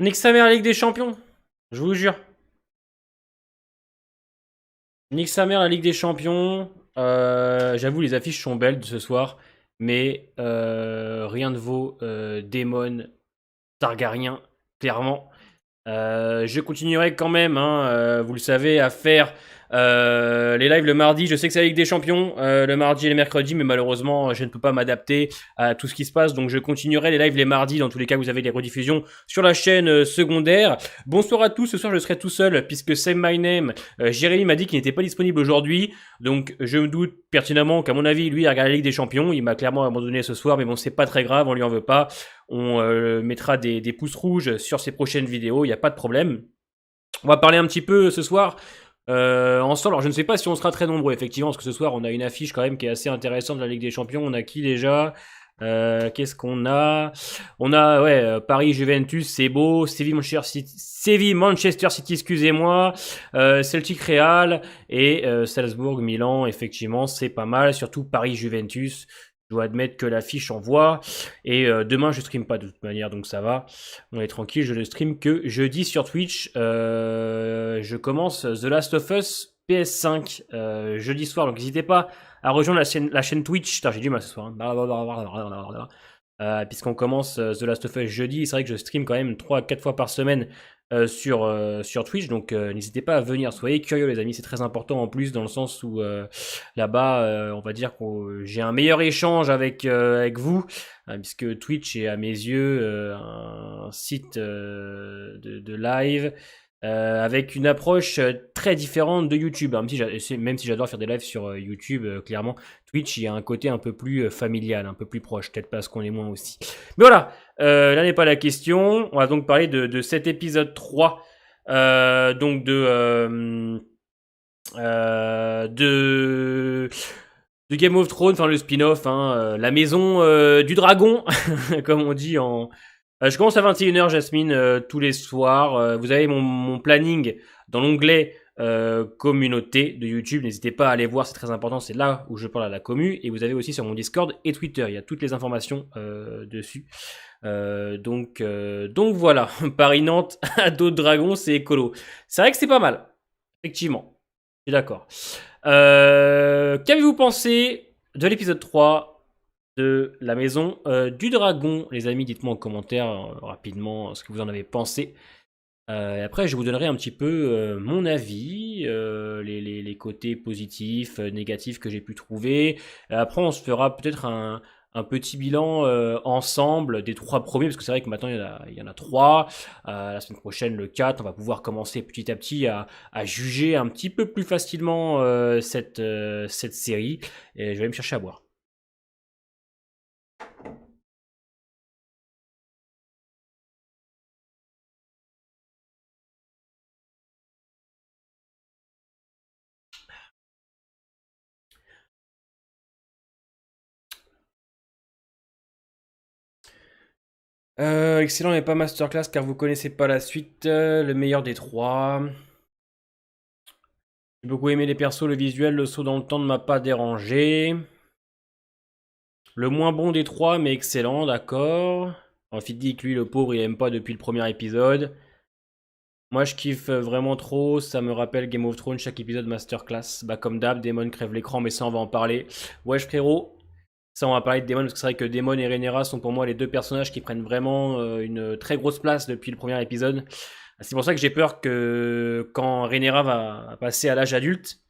Nique sa mère la Ligue des Champions. Je vous jure. Nique sa mère la Ligue des Champions. J'avoue, les affiches sont belles de ce soir. Mais rien ne vaut Daemon Targaryen, clairement. Je continuerai quand même, hein, vous le savez, à faire les lives le mardi. Je sais que c'est la Ligue des Champions, le mardi et le mercredi, mais malheureusement, je ne peux pas m'adapter à tout ce qui se passe. Donc, je continuerai les lives les mardis. Dans tous les cas, vous avez les rediffusions sur la chaîne secondaire. Bonsoir à tous. Ce soir, je serai tout seul puisque Say My Name, Jérémy m'a dit qu'il n'était pas disponible aujourd'hui. Donc, je me doute pertinemment qu'à mon avis, lui, il a regardé la Ligue des Champions. Il m'a clairement abandonné ce soir, mais bon, c'est pas très grave, on lui en veut pas. On mettra des pouces rouges sur ses prochaines vidéos, il n'y a pas de problème. On va parler un petit peu ce soir ensemble. Alors je ne sais pas si on sera très nombreux, effectivement, parce que ce soir on a une affiche quand même qui est assez intéressante de la Ligue des Champions. On a qui déjà Qu'est-ce qu'on a? On a Paris-Juventus, c'est beau. Séville-Manchester City, excusez-moi. Celtic-Real et Salzbourg-Milan, effectivement, c'est pas mal. Surtout Paris-Juventus. Je dois admettre que l'affiche envoie. Et demain, je stream pas de toute manière, donc ça va. On est tranquille, je ne stream que jeudi sur Twitch. Je commence The Last of Us PS5 jeudi soir, donc n'hésitez pas à rejoindre la chaîne Twitch. Putain, j'ai du mal ce soir. Puisqu'on commence The Last of Us jeudi, c'est vrai que je stream quand même 3 à 4 fois par semaine sur Twitch, donc n'hésitez pas à venir, soyez curieux les amis, c'est très important en plus dans le sens où là-bas on va dire que j'ai un meilleur échange avec vous, puisque Twitch est à mes yeux un site de live avec une approche très différente de YouTube. Même si j'adore faire des lives sur YouTube, clairement, Twitch, il y a un côté un peu plus familial, un peu plus proche, peut-être parce qu'on est moins aussi. Mais voilà, là n'est pas la question. On va donc parler de cet épisode 3, donc de Game of Thrones, enfin le spin-off, hein, la maison du dragon, comme on dit en, je commence à 21h, Jasmine, tous les soirs. Vous avez mon planning dans l'onglet communauté de YouTube. N'hésitez pas à aller voir, c'est très important. C'est là où je parle à la commu. Et vous avez aussi sur mon Discord et Twitter. Il y a toutes les informations dessus. Donc voilà. Paris-Nantes à dos de dragon, c'est écolo. C'est vrai que c'est pas mal. Effectivement. Je suis d'accord. Qu'avez-vous pensé de l'épisode 3 de la maison du dragon, les amis? Dites-moi en commentaire rapidement ce que vous en avez pensé. Et après, je vous donnerai un petit peu mon avis, les côtés positifs, négatifs que j'ai pu trouver. Et après, on se fera peut-être un petit bilan ensemble des 3 premiers, parce que c'est vrai que maintenant il y en a 3. La semaine prochaine, le 4, on va pouvoir commencer petit à petit à juger un petit peu plus facilement cette série. Et je vais aller me chercher à boire. Excellent mais pas masterclass car vous connaissez pas la suite. Le meilleur des 3. J'ai beaucoup aimé les persos, le visuel, le saut dans le temps ne m'a pas dérangé. Le moins bon des 3 mais excellent, d'accord. Ensuite dit que lui le pauvre il aime pas depuis le premier épisode. Moi je kiffe vraiment trop, ça me rappelle Game of Thrones, chaque épisode masterclass. Bah comme d'hab, Daemon crève l'écran mais ça on va en parler. Wesh frérot, ça on va parler de Daemon parce que c'est vrai que Daemon et Rhaenyra sont pour moi les deux personnages qui prennent vraiment une très grosse place depuis le premier épisode. C'est pour ça que j'ai peur que quand Rhaenyra va passer à l'âge adulte,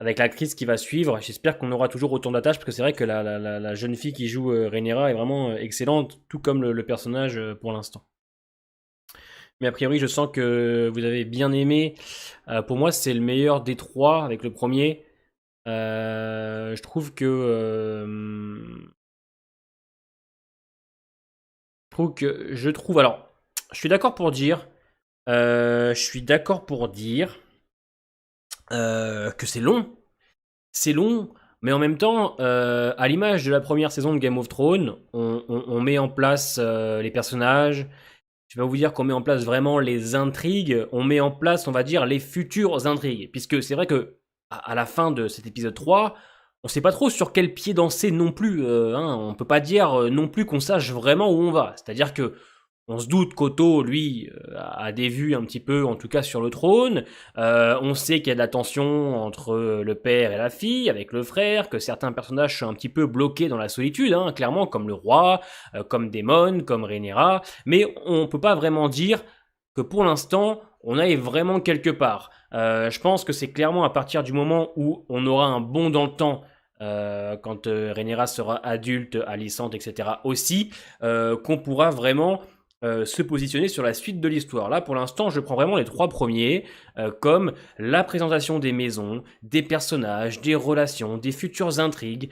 avec l'actrice qui va suivre, j'espère qu'on aura toujours autant d'attaches parce que c'est vrai que la jeune fille qui joue Rhaenyra est vraiment excellente, tout comme le personnage pour l'instant. Mais a priori, je sens que vous avez bien aimé. Pour moi, c'est le meilleur des 3 avec le premier. Je trouve que alors, je suis d'accord pour dire, que c'est long. C'est long, mais en même temps, à l'image de la première saison de Game of Thrones, on met en place les personnages. Je vais vous dire qu'on met en place vraiment les intrigues. On met en place, on va dire, les futures intrigues. Puisque c'est vrai que à la fin de cet épisode 3, on sait pas trop sur quel pied danser non plus. On peut pas dire non plus qu'on sache vraiment où on va. C'est-à-dire que On se doute qu'Otto, lui, a des vues un petit peu, en tout cas, sur le trône. On sait qu'il y a de la tension entre le père et la fille, avec le frère, que certains personnages sont un petit peu bloqués dans la solitude, hein, clairement, comme le roi, comme Daemon, comme Rhaenyra. Mais on peut pas vraiment dire que pour l'instant, on aille vraiment quelque part. Je pense que c'est clairement à partir du moment où on aura un bond dans le temps, quand Rhaenyra sera adulte, Alicente, etc. aussi, qu'on pourra vraiment se positionner sur la suite de l'histoire. Là, pour l'instant, je prends vraiment les 3 premiers, comme la présentation des maisons, des personnages, des relations, des futures intrigues.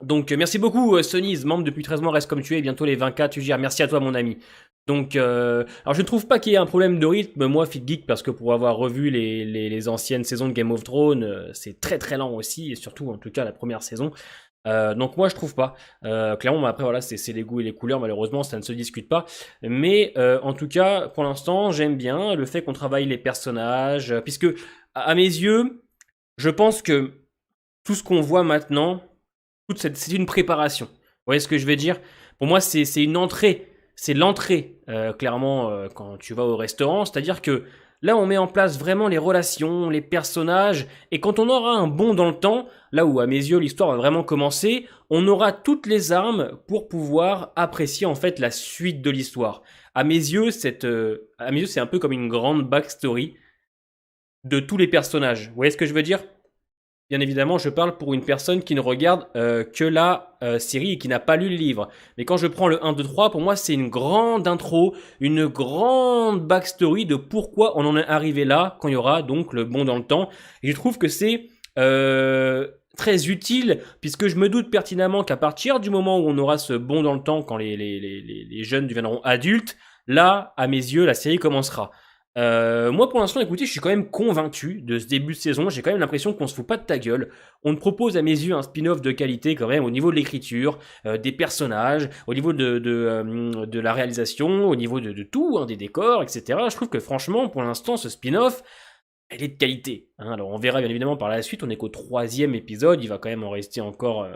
Donc, merci beaucoup, Sonyz, membre depuis 13 mois, reste comme tu es, bientôt les 20K, tu gères. Merci à toi, mon ami. Donc, alors je ne trouve pas qu'il y ait un problème de rythme, moi, FitGeek, parce que pour avoir revu les anciennes saisons de Game of Thrones, c'est très très lent aussi, et surtout, en tout cas, la première saison. Donc moi je trouve pas. Clairement, mais après voilà, c'est les goûts et les couleurs, malheureusement ça ne se discute pas. Mais en tout cas, pour l'instant, j'aime bien le fait qu'on travaille les personnages, puisque à mes yeux, je pense que tout ce qu'on voit maintenant, c'est une préparation. Vous voyez ce que je veux dire? Pour moi, c'est une entrée. C'est l'entrée, clairement, quand tu vas au restaurant. C'est-à-dire que là, on met en place vraiment les relations, les personnages. Et quand on aura un bond dans le temps, là où, à mes yeux, l'histoire va vraiment commencer, on aura toutes les armes pour pouvoir apprécier, en fait, la suite de l'histoire. À mes yeux, c'est un peu comme une grande backstory de tous les personnages. Vous voyez ce que je veux dire? Bien évidemment, je parle pour une personne qui ne regarde que la série et qui n'a pas lu le livre. Mais quand je prends le 1, 2, 3, pour moi, c'est une grande intro, une grande backstory de pourquoi on en est arrivé là, quand il y aura donc le bond dans le temps. Et je trouve que c'est très utile, puisque je me doute pertinemment qu'à partir du moment où on aura ce bond dans le temps, quand les jeunes deviendront adultes, là, à mes yeux, la série commencera. Moi, pour l'instant, écoutez, je suis quand même convaincu de ce début de saison. J'ai quand même l'impression qu'on se fout pas de ta gueule. On te propose à mes yeux un spin-off de qualité quand même au niveau de l'écriture, des personnages, au niveau de la réalisation, au niveau de tout, hein, des décors, etc. Je trouve que franchement, pour l'instant, ce spin-off, elle est de qualité, hein. Alors, on verra bien évidemment par la suite. On est qu'au 3e épisode. Il va quand même en rester encore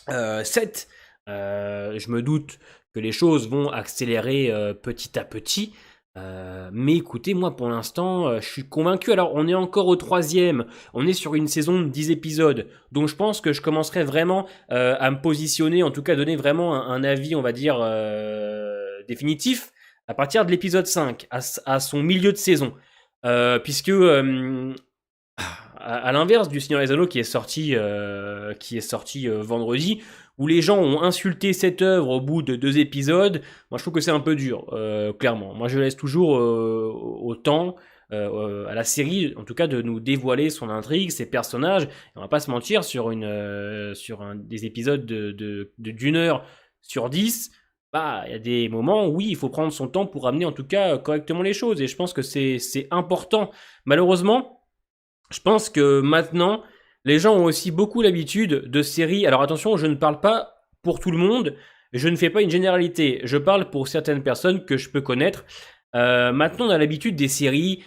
7. Je me doute que les choses vont accélérer petit à petit. Mais écoutez, moi pour l'instant, je suis convaincu. Alors, on est encore au 3e, on est sur une saison de 10 épisodes, donc je pense que je commencerai vraiment à me positionner, en tout cas donner vraiment un avis, on va dire, définitif, à partir de l'épisode 5, à son milieu de saison. Puisque, à l'inverse du Seigneur des Anneaux qui est sorti vendredi, où les gens ont insulté cette œuvre au bout de 2 épisodes, moi je trouve que c'est un peu dur, clairement. Moi je laisse toujours au temps, à la série, en tout cas, de nous dévoiler son intrigue, ses personnages. Et on va pas se mentir, des épisodes d'une heure sur 10, bah, il y a des moments où oui, il faut prendre son temps pour amener en tout cas correctement les choses. Et je pense que c'est important. Malheureusement, je pense que maintenant, les gens ont aussi beaucoup l'habitude de séries. Alors attention, je ne parle pas pour tout le monde, je ne fais pas une généralité, je parle pour certaines personnes que je peux connaître. Maintenant, on a l'habitude des séries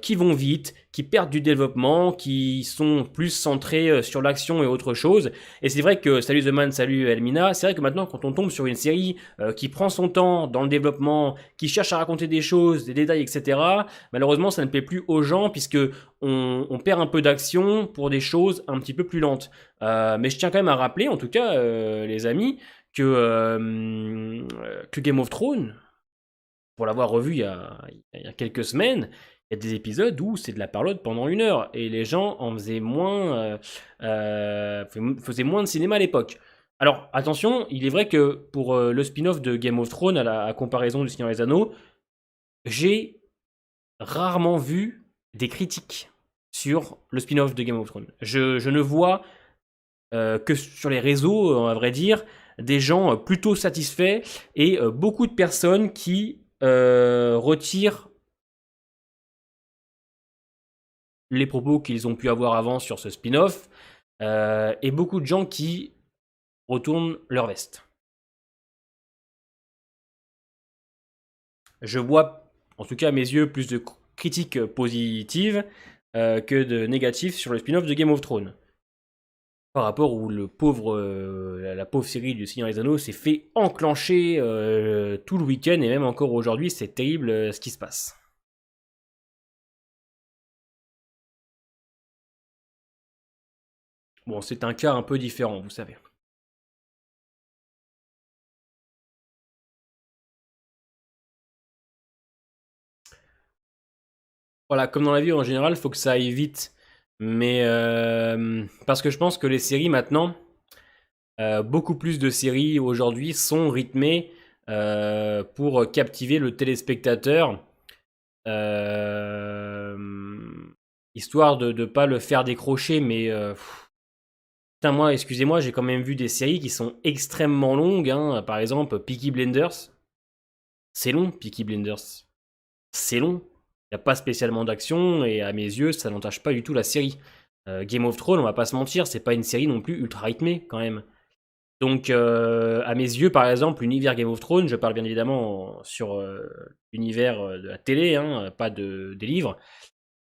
qui vont vite, qui perdent du développement, qui sont plus centrées sur l'action et autre chose. Et c'est vrai que, salut The Man, salut Elmina, c'est vrai que maintenant, quand on tombe sur une série qui prend son temps dans le développement, qui cherche à raconter des choses, des détails, etc., malheureusement, ça ne plaît plus aux gens, puisque on perd un peu d'action pour des choses un petit peu plus lentes. Mais je tiens quand même à rappeler, en tout cas, les amis, que Game of Thrones, pour l'avoir revu il y a quelques semaines, il y a des épisodes où c'est de la parlotte pendant 1 heure et les gens en faisaient faisaient moins de cinéma à l'époque. Alors attention, il est vrai que pour le spin-off de Game of Thrones, à comparaison du Seigneur des Anneaux, j'ai rarement vu des critiques sur le spin-off de Game of Thrones. Je ne vois que sur les réseaux, à vrai dire, des gens plutôt satisfaits et beaucoup de personnes qui retirent les propos qu'ils ont pu avoir avant sur ce spin-off, et beaucoup de gens qui retournent leur veste. Je vois, en tout cas à mes yeux, plus de critiques positives que de négatives sur le spin-off de Game of Thrones. par rapport où la pauvre série du Seigneur des Anneaux s'est fait enclencher tout le week-end et même encore aujourd'hui, c'est terrible ce qui se passe. Bon, c'est un cas un peu différent, vous savez. Voilà, comme dans la vie en général, il faut que ça aille vite. Mais parce que je pense que les séries maintenant, beaucoup plus de séries aujourd'hui sont rythmées pour captiver le téléspectateur, euh, histoire de ne pas le faire décrocher. Mais putain, moi, excusez-moi, j'ai quand même vu des séries qui sont extrêmement longues, hein. Par exemple, Peaky Blinders. C'est long, Peaky Blinders. C'est long. Il n'y a pas spécialement d'action et à mes yeux, ça n'entache pas du tout la série. Game of Thrones, on va pas se mentir, c'est pas une série non plus ultra rythmée quand même. Donc, à mes yeux, par exemple, l'univers Game of Thrones, je parle bien évidemment sur l'univers de la télé, hein, pas des livres,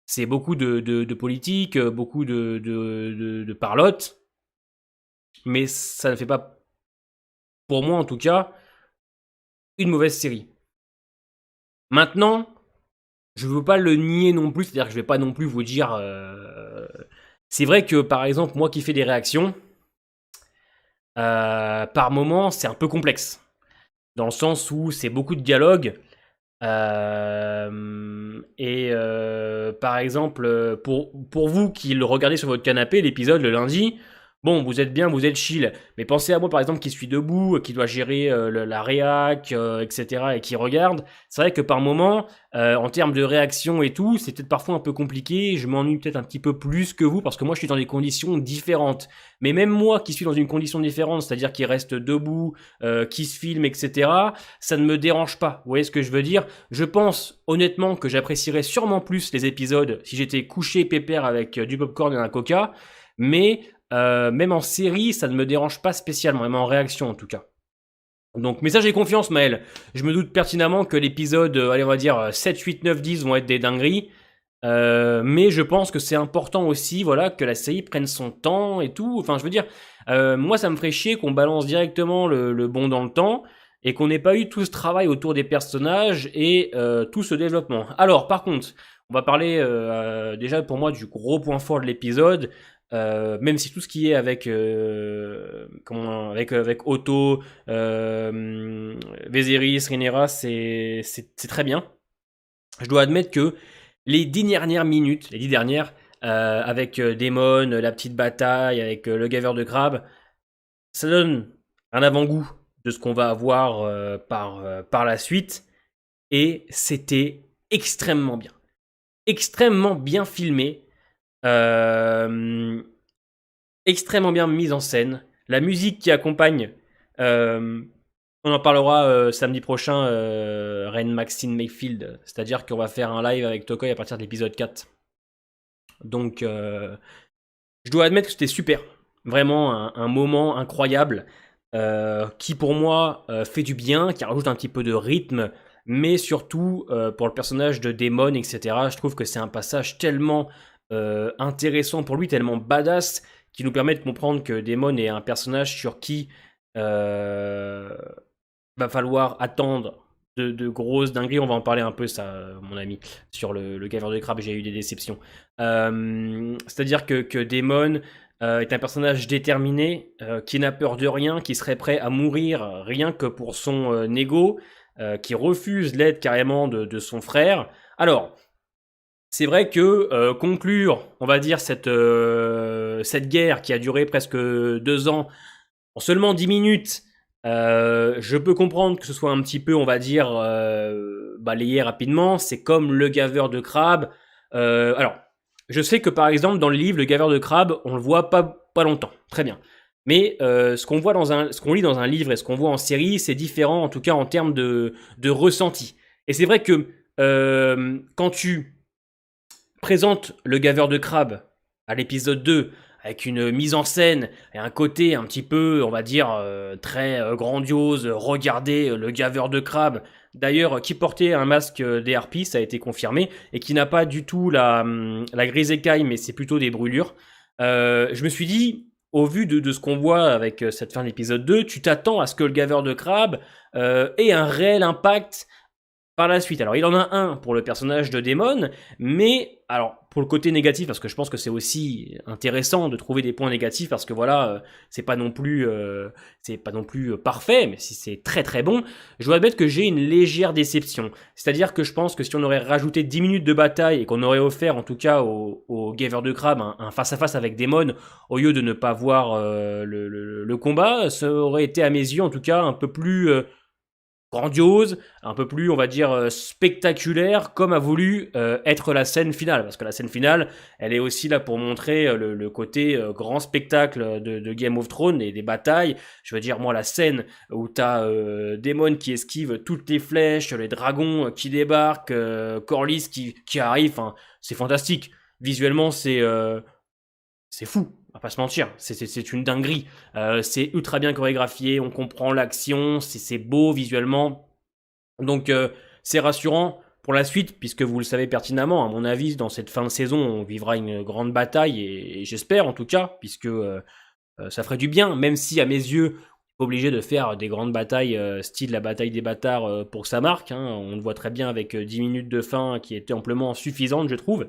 c'est beaucoup de politique, beaucoup de parlotte, mais ça ne fait pas, pour moi en tout cas, une mauvaise série. Maintenant, je veux pas le nier non plus, c'est-à-dire que je vais pas non plus vous dire. C'est vrai que par exemple, moi qui fais des réactions, par moment, c'est un peu complexe. Dans le sens où c'est beaucoup de dialogue. Par exemple, pour vous qui le regardez sur votre canapé, l'épisode le lundi, bon, vous êtes bien, vous êtes chill. Mais pensez à moi, par exemple, qui suis debout, qui doit gérer la réac, etc., et qui regarde. C'est vrai que par moment, en termes de réaction et tout, c'est peut-être parfois un peu compliqué. Je m'ennuie peut-être un petit peu plus que vous, parce que moi, je suis dans des conditions différentes. Mais même moi, qui suis dans une condition différente, c'est-à-dire qui reste debout, qui se filme, etc., ça ne me dérange pas. Vous voyez ce que je veux dire? Je pense honnêtement que j'apprécierais sûrement plus les épisodes si j'étais couché pépère avec du popcorn et un coca, mais même en série, ça ne me dérange pas spécialement, même en réaction en tout cas. Donc, mais ça j'ai confiance Maël. Je me doute pertinemment que l'épisode, allez on va dire 7, 8, 9, 10 vont être des dingueries. Mais je pense que c'est important aussi, voilà, que la série prenne son temps et tout. Enfin, je veux dire, moi, ça me ferait chier qu'on balance directement le bon dans le temps et qu'on n'ait pas eu tout ce travail autour des personnages et tout ce développement. Alors, par contre, on va parler déjà pour moi du gros point fort de l'épisode. Même si tout ce qui est avec avec Otto, Viserys, Rhaenyra, c'est très bien. Je dois admettre que les 10 dernières minutes, les 10 dernières, avec Daemon, la petite bataille, avec le gaveur de crabe, ça donne un avant-goût de ce qu'on va avoir par la suite. Et c'était extrêmement bien. Extrêmement bien filmé. Euh, Extrêmement bien mise en scène. La musique qui accompagne, euh, on en parlera samedi prochain, Reine Maxine Mayfield. C'est-à-dire qu'on va faire un live avec Tokoi à partir de l'épisode 4. Donc, je dois admettre que c'était super. Vraiment un moment incroyable qui, pour moi, fait du bien, qui rajoute un petit peu de rythme, mais surtout pour le personnage de Daemon, etc. Je trouve que c'est un passage tellement intéressant pour lui, tellement badass, qui nous permet de comprendre que Daemon est un personnage sur qui euh, va falloir attendre de grosses dingueries. On va en parler un peu, ça, mon ami, sur le gaveur de crabe. J'ai eu des déceptions. C'est-à-dire que Daemon est un personnage déterminé, qui n'a peur de rien, qui serait prêt à mourir rien que pour son ego, qui refuse l'aide carrément de son frère. Alors, c'est vrai que conclure, on va dire, cette guerre qui a duré presque 2 ans, en seulement 10 minutes, je peux comprendre que ce soit un petit peu, on va dire, balayé rapidement. C'est comme le gaveur de crabe. Alors, je sais que par exemple, dans le livre, le gaveur de crabe, on le voit pas longtemps. Très bien. Mais ce qu'on lit dans un livre et ce qu'on voit en série, c'est différent, en tout cas en termes de ressenti. Et c'est vrai que quand tu présentes le gaveur de crabe à l'épisode 2 avec une mise en scène et un côté un petit peu, on va dire, très grandiose. Regardez le gaveur de crabe. D'ailleurs, qui portait un masque des harpies, ça a été confirmé, et qui n'a pas du tout la grise écaille, mais c'est plutôt des brûlures. Je me suis dit, au vu de ce qu'on voit avec cette fin d'épisode 2, tu t'attends à ce que le gaveur de crabe ait un réel impact par la suite. Alors il en a un pour le personnage de Daemon, mais alors pour le côté négatif, parce que je pense que c'est aussi intéressant de trouver des points négatifs, parce que voilà, c'est pas non plus parfait, mais si c'est très très bon, je dois admettre que j'ai une légère déception. C'est-à-dire que je pense que si on aurait rajouté 10 minutes de bataille et qu'on aurait offert en tout cas au Gaver de Crabe un face-à-face avec Daemon, au lieu de ne pas voir le combat, ça aurait été à mes yeux en tout cas un peu plus grandiose, un peu plus, on va dire, spectaculaire, comme a voulu être la scène finale. Parce que la scène finale, elle est aussi là pour montrer le côté grand spectacle de Game of Thrones et des batailles. Je veux dire, moi, la scène où t'as Daemon qui esquive toutes les flèches, les dragons qui débarquent, Corlys qui arrive, c'est fantastique. Visuellement, c'est fou, on va pas se mentir, c'est une dinguerie. C'est ultra bien chorégraphié, on comprend l'action, c'est beau visuellement. Donc c'est rassurant pour la suite, puisque vous le savez pertinemment, à mon avis, dans cette fin de saison, on vivra une grande bataille, et j'espère en tout cas, puisque ça ferait du bien, même si à mes yeux, on est obligé de faire des grandes batailles, style la bataille des bâtards pour que ça marque. Hein. On le voit très bien avec 10 minutes de fin qui étaient amplement suffisantes, je trouve.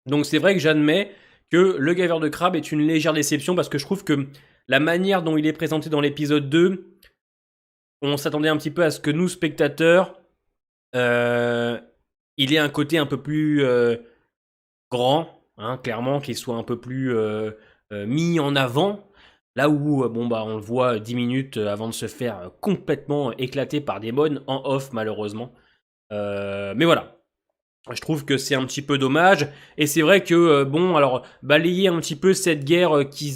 Donc c'est vrai que j'admets que le gaveur de crabe est une légère déception parce que je trouve que la manière dont il est présenté dans l'épisode 2, on s'attendait un petit peu à ce que nous, spectateurs, euh, il ait un côté un peu plus grand, hein, clairement, qu'il soit un peu plus mis en avant. Là où, bon bah, on le voit 10 minutes avant de se faire complètement éclater par des bonnes en off, malheureusement. Mais voilà, je trouve que c'est un petit peu dommage. Et c'est vrai que, bon, alors, balayer un petit peu cette guerre qui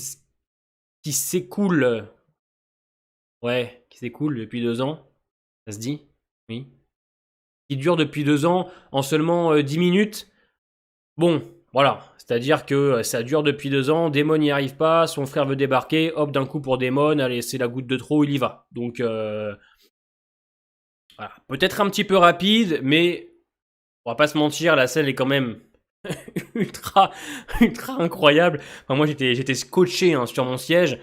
s'écoule. Ouais, qui s'écoule depuis 2 ans. Ça se dit? Oui. Qui dure depuis 2 ans en seulement 10 minutes. Bon, voilà. C'est-à-dire que ça dure depuis 2 ans, Daemon n'y arrive pas, son frère veut débarquer, hop, d'un coup pour Daemon, allez, c'est la goutte de trop, il y va. Donc, voilà. Peut-être un petit peu rapide, mais on va pas se mentir, la scène est quand même ultra, ultra incroyable. Enfin, moi, j'étais scotché hein, sur mon siège,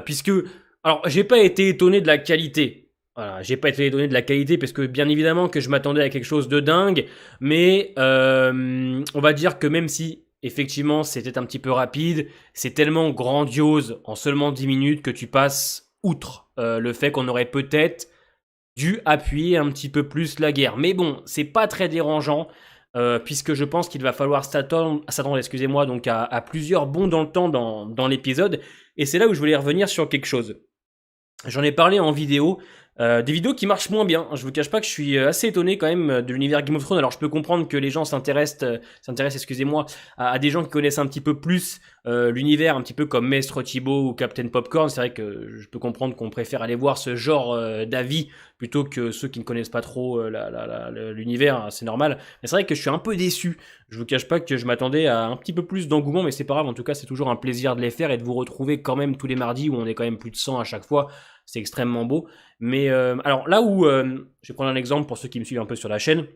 puisque, alors, j'ai pas été étonné de la qualité. Voilà, j'ai pas été étonné de la qualité parce que bien évidemment que je m'attendais à quelque chose de dingue, mais on va dire que même si effectivement c'était un petit peu rapide, c'est tellement grandiose en seulement 10 minutes que tu passes outre le fait qu'on aurait peut-être dû appuyer un petit peu plus la guerre. Mais bon, c'est pas très dérangeant. Puisque je pense qu'il va falloir s'attendre excusez-moi, donc à plusieurs bonds dans le temps dans l'épisode. Et c'est là où je voulais revenir sur quelque chose. J'en ai parlé en vidéo, des vidéos qui marchent moins bien. Je vous cache pas que je suis assez étonné quand même de l'univers Game of Thrones. Alors je peux comprendre que les gens s'intéressent, excusez-moi, à des gens qui connaissent un petit peu plus l'univers, un petit peu comme Maestro Thibaut ou Captain Popcorn. C'est vrai que je peux comprendre qu'on préfère aller voir ce genre d'avis plutôt que ceux qui ne connaissent pas trop l'univers. C'est normal. Mais c'est vrai que je suis un peu déçu. Je vous cache pas que je m'attendais à un petit peu plus d'engouement, mais c'est pas grave. En tout cas, c'est toujours un plaisir de les faire et de vous retrouver quand même tous les mardis où on est quand même plus de 100 à chaque fois. C'est extrêmement beau. Mais alors là où, je vais prendre un exemple pour ceux qui me suivent un peu sur la chaîne.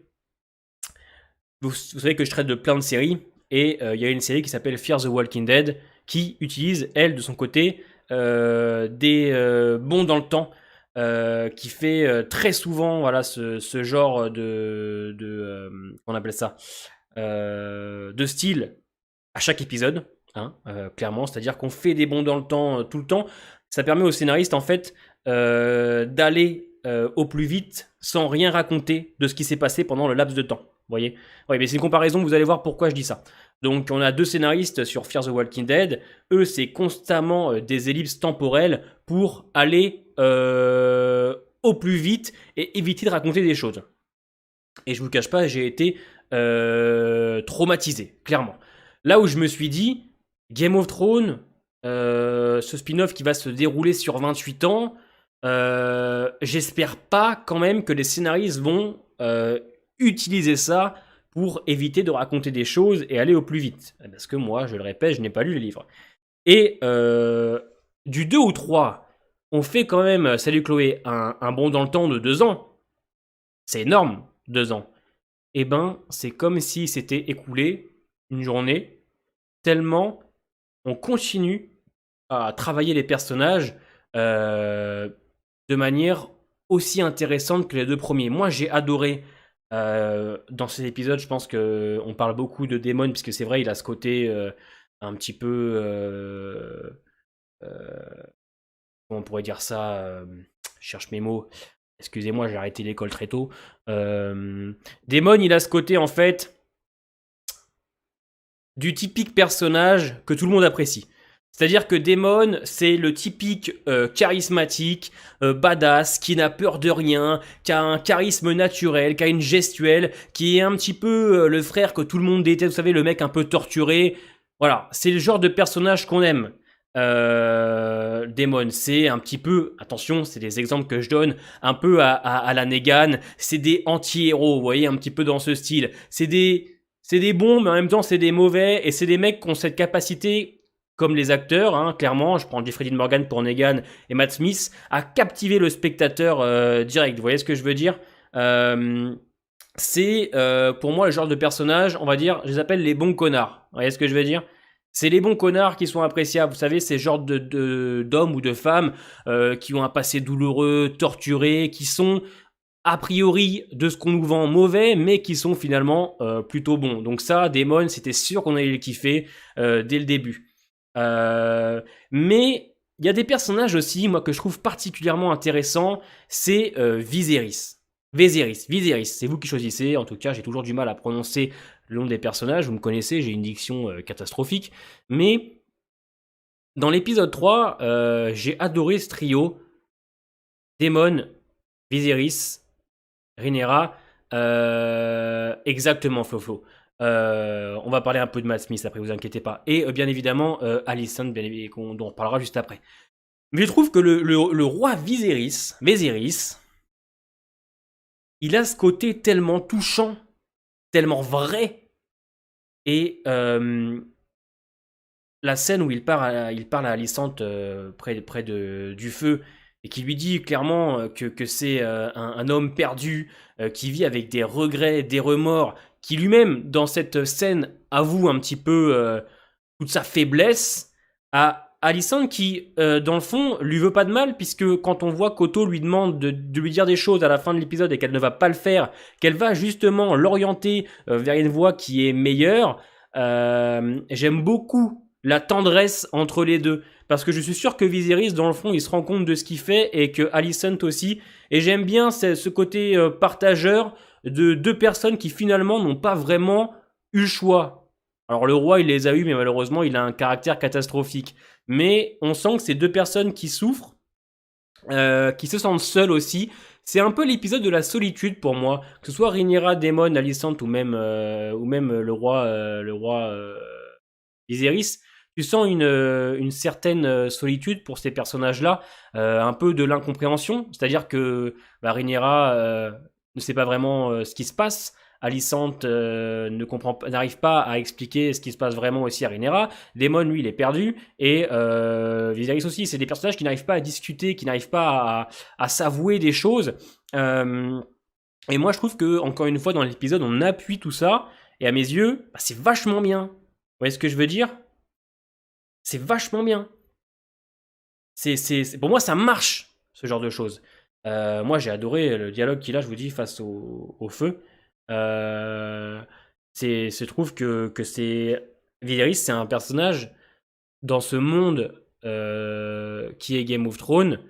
Vous savez que je traite de plein de séries. Et il y a une série qui s'appelle Fear the Walking Dead qui utilise, elle, de son côté, des bonds dans le temps. Qui fait très souvent voilà, ce genre qu'on appelle ça de style à chaque épisode. Hein, clairement, c'est-à-dire qu'on fait des bonds dans le temps tout le temps. Ça permet aux scénaristes en fait d'aller au plus vite sans rien raconter de ce qui s'est passé pendant le laps de temps. Vous voyez? Ouais, mais c'est une comparaison, vous allez voir pourquoi je dis ça. Donc on a deux scénaristes sur Fear the Walking Dead. Eux, c'est constamment des ellipses temporelles pour aller au plus vite et éviter de raconter des choses. Et je vous cache pas, j'ai été traumatisé, clairement. Là où je me suis dit, Game of Thrones, ce spin-off qui va se dérouler sur 28 ans, j'espère pas quand même que les scénaristes vont utiliser ça pour éviter de raconter des choses et aller au plus vite. Parce que moi, je le répète, je n'ai pas lu les livres. Et du 2 ou 3, on fait quand même, salut Chloé, un bond dans le temps de 2 ans. C'est énorme, 2 ans. eh ben, c'est comme si c'était écoulé une journée, tellement on continue à travailler les personnages euh, de manière aussi intéressante que les deux premiers. Moi, j'ai adoré dans cet épisode. Je pense que on parle beaucoup de Daemon, puisque c'est vrai, il a ce côté un petit peu. Euh, comment on pourrait dire ça je cherche mes mots. Excusez-moi, j'ai arrêté l'école très tôt. Daemon, il a ce côté, en fait, du typique personnage que tout le monde apprécie. C'est-à-dire que Daemon, c'est le typique charismatique, badass, qui n'a peur de rien, qui a un charisme naturel, qui a une gestuelle, qui est un petit peu le frère que tout le monde déteste, vous savez, le mec un peu torturé. Voilà, c'est le genre de personnage qu'on aime. Daemon, c'est un petit peu, attention, c'est des exemples que je donne, un peu à la Negan, c'est des anti-héros, vous voyez, un petit peu dans ce style. C'est des bons, mais en même temps, c'est des mauvais, et c'est des mecs qui ont cette capacité, comme les acteurs, hein, clairement, je prends Jeffrey Dean Morgan pour Negan et Matt Smith, à captiver le spectateur direct. Vous voyez ce que je veux dire C'est pour moi le genre de personnage, on va dire, je les appelle les bons connards. Vous voyez ce que je veux dire c'est les bons connards qui sont appréciables. Vous savez, ces genres d'hommes ou de femmes qui ont un passé douloureux, torturés, qui sont a priori de ce qu'on nous vend mauvais, mais qui sont finalement plutôt bons. Donc ça, Daemon, c'était sûr qu'on allait le kiffer dès le début. Mais il y a des personnages aussi, moi, que je trouve particulièrement intéressants, c'est Viserys. Viserys, c'est vous qui choisissez. En tout cas, j'ai toujours du mal à prononcer le nom des personnages. Vous me connaissez, j'ai une diction catastrophique. Mais dans l'épisode 3, j'ai adoré ce trio. Daemon, Viserys, Rhaenyra, exactement, Flo. On va parler un peu de Matt Smith après, vous inquiétez pas. Et bien évidemment, Alicent, dont on parlera juste après. Mais je trouve que le roi Viserys, il a ce côté tellement touchant, tellement vrai. Et la scène où il parle à Alicent près du feu et qui lui dit clairement que c'est un homme perdu qui vit avec des regrets, des remords, qui lui-même, dans cette scène, avoue un petit peu toute sa faiblesse à Alicent qui, dans le fond, lui veut pas de mal, puisque quand on voit qu'Otto lui demande de lui dire des choses à la fin de l'épisode et qu'elle ne va pas le faire, qu'elle va justement l'orienter vers une voie qui est meilleure, j'aime beaucoup la tendresse entre les deux. Parce que je suis sûr que Viserys, dans le fond, il se rend compte de ce qu'il fait et que Alicent aussi. Et j'aime bien ce côté partageur de deux personnes qui finalement n'ont pas vraiment eu le choix. Alors le roi, il les a eus, mais malheureusement, il a un caractère catastrophique. Mais on sent que c'est deux personnes qui souffrent, qui se sentent seules aussi. C'est un peu l'épisode de la solitude pour moi, que ce soit Rhaenyra, Daemon, Alicent ou même le roi Viserys. Tu sens une certaine solitude pour ces personnages-là, un peu de l'incompréhension, c'est-à-dire que Rhaenyra ne sait pas vraiment ce qui se passe. Alicent n'arrive pas à expliquer ce qui se passe vraiment aussi à Rhaenyra. Daemon, lui, il est perdu. Et Viserys aussi, c'est des personnages qui n'arrivent pas à discuter, qui n'arrivent pas à s'avouer des choses. Et moi, je trouve que, encore une fois, dans l'épisode, on appuie tout ça. Et à mes yeux, c'est vachement bien. Vous voyez ce que je veux dire C'est vachement bien. Pour moi, ça marche, ce genre de choses. Moi, j'ai adoré le dialogue qu'il a, je vous dis, face au feu. Je trouve que c'est. Viserys, c'est un personnage dans ce monde qui est Game of Thrones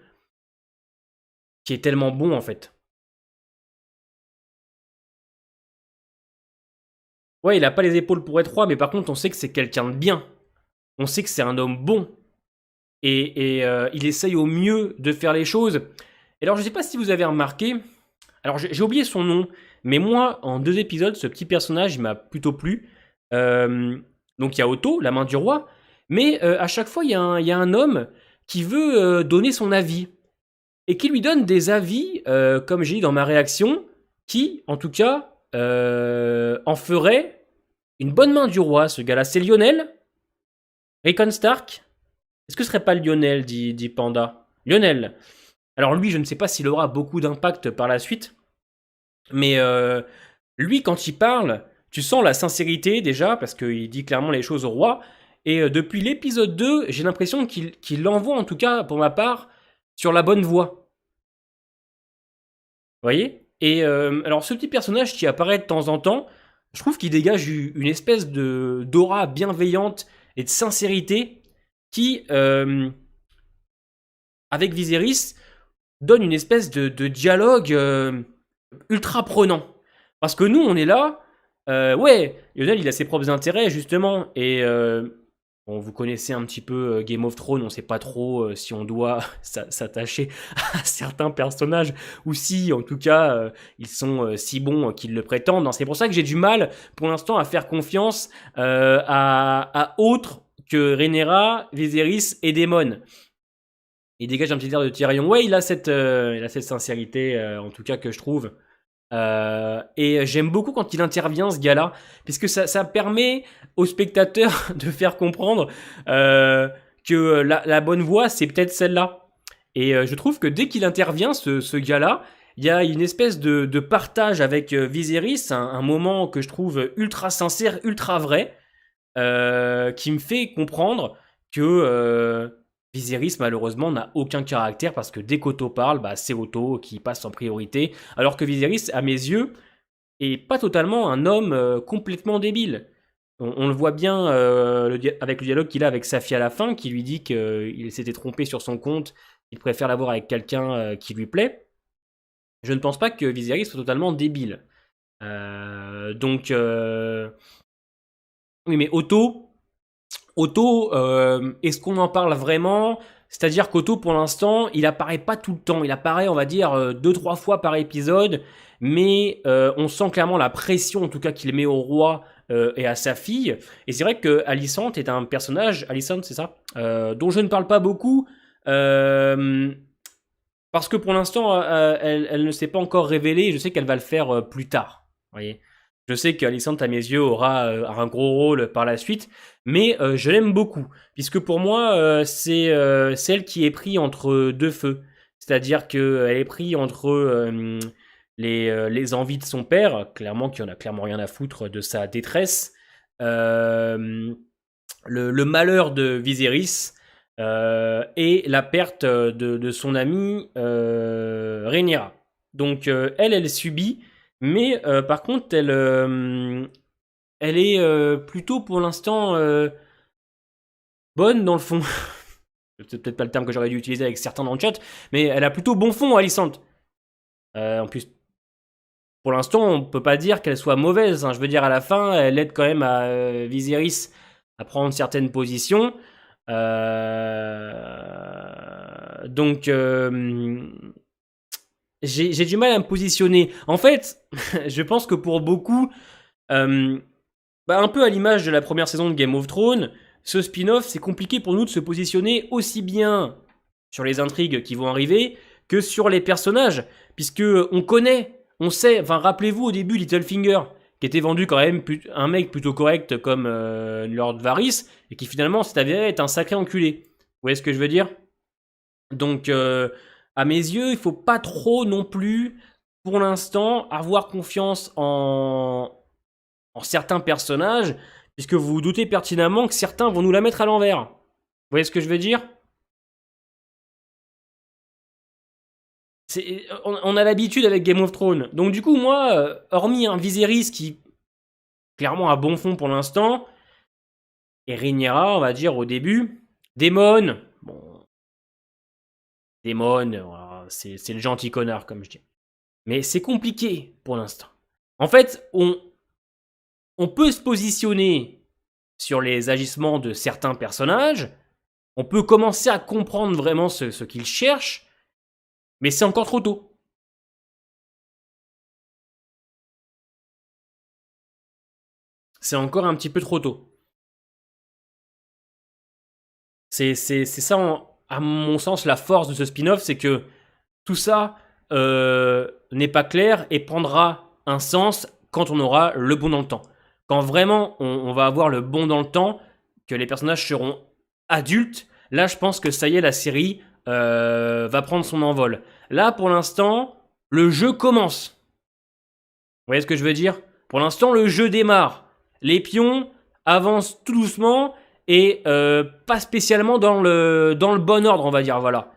qui est tellement bon, en fait. Ouais, il a pas les épaules pour être roi, mais par contre, on sait que c'est quelqu'un de bien. On sait que c'est un homme bon. Et il essaye au mieux de faire les choses. Et alors, je sais pas si vous avez remarqué, alors j'ai oublié son nom, mais moi, en 2 épisodes, ce petit personnage, il m'a plutôt plu. Donc il y a Otto, la main du roi, mais à chaque fois, il y a un homme qui veut donner son avis. Et qui lui donne des avis, comme j'ai dit dans ma réaction, qui, en tout cas, en ferait une bonne main du roi, ce gars-là. C'est Lionel Rickon Stark. Est-ce que ce serait pas Lionel, dit Panda Lionel. Alors lui, je ne sais pas s'il aura beaucoup d'impact par la suite, mais Lui, quand il parle, tu sens la sincérité déjà, parce qu'il dit clairement les choses au roi. Et depuis l'épisode 2, j'ai l'impression qu'il l'envoie, en tout cas pour ma part, sur la bonne voie. Vous voyez? Et alors, ce petit personnage qui apparaît de temps en temps, je trouve qu'il dégage une espèce d'aura bienveillante et de sincérité qui, avec Viserys, donne une espèce de dialogue ultra prenant. Parce que nous, on est là, ouais, Lionel, il a ses propres intérêts, justement, et bon, vous connaissez un petit peu Game of Thrones, on sait pas trop si on doit s'attacher à certains personnages, ou si, en tout cas, ils sont si bons qu'ils le prétendent. C'est pour ça que j'ai du mal, pour l'instant, à faire confiance à autres que Rhaenyra, Viserys et Daemon. Il dégage un petit air de Tyrion. Ouais, il a cette sincérité, en tout cas, que je trouve. Et j'aime beaucoup quand il intervient, ce gars-là, puisque ça permet aux spectateurs de faire comprendre que la bonne voie, c'est peut-être celle-là. Et je trouve que dès qu'il intervient, ce gars-là, il y a une espèce de partage avec Viserys, un moment que je trouve ultra sincère, ultra vrai, qui me fait comprendre que Viserys, malheureusement, n'a aucun caractère parce que dès qu'Otto parle, bah, c'est Otto qui passe en priorité. Alors que Viserys, à mes yeux, est pas totalement un homme complètement débile. On le voit bien avec le dialogue qu'il a avec Safi à la fin, qui lui dit qu'il s'était trompé sur son compte, qu'il préfère l'avoir avec quelqu'un qui lui plaît. Je ne pense pas que Viserys soit totalement débile. Donc, oui, mais Otto, est-ce qu'on en parle vraiment? C'est-à-dire qu'Otto, pour l'instant, il apparaît pas tout le temps. Il apparaît, on va dire, 2-3 fois par épisode, mais on sent clairement la pression, en tout cas, qu'il met au roi et à sa fille. Et c'est vrai que Alicent est un personnage, Alicent, c'est ça, dont je ne parle pas beaucoup, parce que pour l'instant, elle ne s'est pas encore révélée. Et je sais qu'elle va le faire plus tard. Vous voyez, je sais qu'Alicent, à mes yeux, aura un gros rôle par la suite, mais je l'aime beaucoup, puisque pour moi, c'est celle qui est prise entre deux feux. C'est-à-dire qu'elle est prise entre les envies de son père, clairement, qui en a clairement rien à foutre de sa détresse, le malheur de Viserys, et la perte de son ami Rhaenyra. Donc elle subit, mais par contre, elle est plutôt pour l'instant bonne dans le fond. C'est peut-être pas le terme que j'aurais dû utiliser avec certains dans le chat, mais elle a plutôt bon fond, Alicent. En plus, pour l'instant, on peut pas dire qu'elle soit mauvaise. Je veux dire, à la fin, elle aide quand même à Viserys à prendre certaines positions. Donc, j'ai du mal à me positionner. En fait, je pense que pour beaucoup, un peu à l'image de la première saison de Game of Thrones, ce spin-off, c'est compliqué pour nous de se positionner aussi bien sur les intrigues qui vont arriver que sur les personnages, puisque on connaît, on sait, rappelez-vous au début Littlefinger, qui était vendu quand même un mec plutôt correct comme Lord Varys, et qui finalement s'est avéré être un sacré enculé. Vous voyez ce que je veux dire? Donc, à mes yeux, il faut pas trop non plus, pour l'instant, avoir confiance en certains personnages, puisque vous vous doutez pertinemment que certains vont nous la mettre à l'envers. Vous voyez ce que je veux dire? On a l'habitude avec Game of Thrones. Donc du coup, moi, hormis un Viserys qui, clairement, a bon fond pour l'instant, et Rhaenyra, on va dire, au début, Daemon, bon, Daemon, voilà, c'est le gentil connard, comme je dis. Mais c'est compliqué pour l'instant. En fait, on peut se positionner sur les agissements de certains personnages, on peut commencer à comprendre vraiment ce qu'ils cherchent, mais c'est encore trop tôt. C'est encore un petit peu trop tôt. C'est ça, à mon sens, la force de ce spin-off, c'est que tout ça n'est pas clair et prendra un sens quand on aura le bon dans le temps. Quand vraiment on va avoir le bon dans le temps, que les personnages seront adultes, là je pense que ça y est, la série va prendre son envol. Là pour l'instant, le jeu commence. Vous voyez ce que je veux dire? Pour l'instant, le jeu démarre. Les pions avancent tout doucement et pas spécialement dans le bon ordre, on va dire, voilà.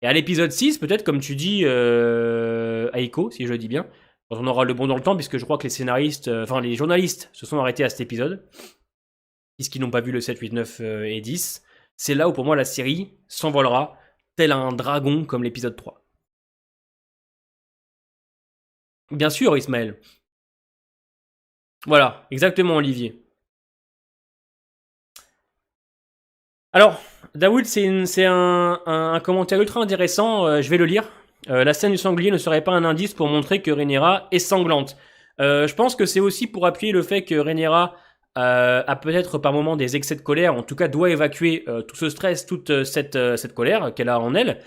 Et à l'épisode 6, peut-être, comme tu dis, Aiko, si je dis bien, quand on aura le bon dans le temps, puisque je crois que les scénaristes, enfin les journalistes se sont arrêtés à cet épisode, puisqu'ils n'ont pas vu le 7, 8, 9 et 10, c'est là où pour moi la série s'envolera, tel un dragon comme l'épisode 3. Bien sûr, Ismaël. Voilà, exactement, Olivier. Alors, Daoud, c'est un commentaire ultra intéressant, je vais le lire. La scène du sanglier ne serait pas un indice pour montrer que Rhaenyra est sanglante. Je pense que c'est aussi pour appuyer le fait que Rhaenyra a peut-être par moments des excès de colère, en tout cas doit évacuer tout ce stress, toute cette colère qu'elle a en elle.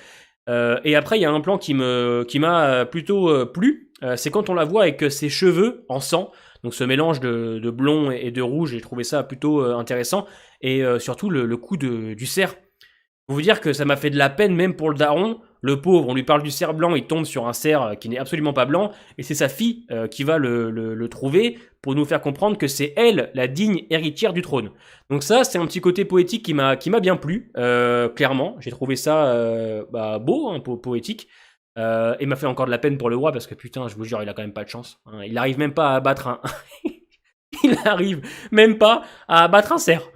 Et après, il y a un plan qui m'a plutôt plu, c'est quand on la voit avec ses cheveux en sang, donc ce mélange de blond et de rouge, j'ai trouvé ça plutôt intéressant, et surtout le coup du cerf. Faut vous dire que ça m'a fait de la peine même pour le daron, le pauvre, on lui parle du cerf blanc, il tombe sur un cerf qui n'est absolument pas blanc, et c'est sa fille qui va le trouver pour nous faire comprendre que c'est elle, la digne héritière du trône. Donc ça, c'est un petit côté poétique qui m'a bien plu, clairement. J'ai trouvé ça beau, hein, poétique. Et m'a fait encore de la peine pour le roi, parce que putain, je vous jure, il a quand même pas de chance. Hein. Il arrive même pas à abattre un... il arrive même pas à abattre un cerf.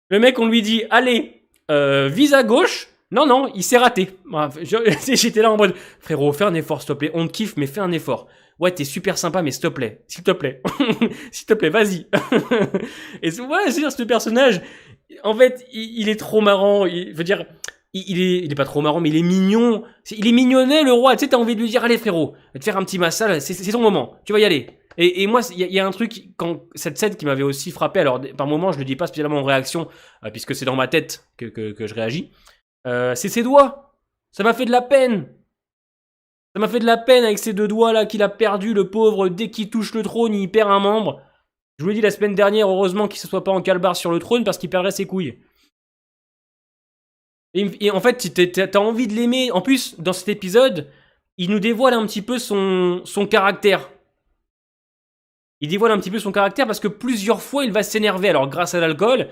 Le mec, on lui dit, allez, vise à gauche. Non, il s'est raté. J'étais là en mode, frérot, fais un effort, s'il te plaît. On te kiffe, mais fais un effort. Ouais, t'es super sympa, mais s'il te plaît, s'il te plaît, vas-y. Et ouais, c'est-à-dire, ce personnage, en fait, il est trop marrant. Je veux dire, il est pas trop marrant, mais il est mignon. Il est mignonnet, le roi. Tu sais, t'as envie de lui dire, allez, frérot, va te faire un petit massage, c'est ton moment. Tu vas y aller. Et moi, il y a un truc, quand cette scène qui m'avait aussi frappé, alors par moment, je le dis pas spécialement en réaction, puisque c'est dans ma tête que je réagis, c'est ses doigts. Ça m'a fait de la peine. Ça m'a fait de la peine avec ces deux doigts là qu'il a perdu, le pauvre. Dès qu'il touche le trône, il perd un membre. Je vous l'ai dit la semaine dernière, heureusement qu'il ne se soit pas en calbar sur le trône parce qu'il perdrait ses couilles. Et en fait, t'as envie de l'aimer. En plus, dans cet épisode, il nous dévoile un petit peu son caractère. Il dévoile un petit peu son caractère parce que plusieurs fois, il va s'énerver. Alors, grâce à l'alcool,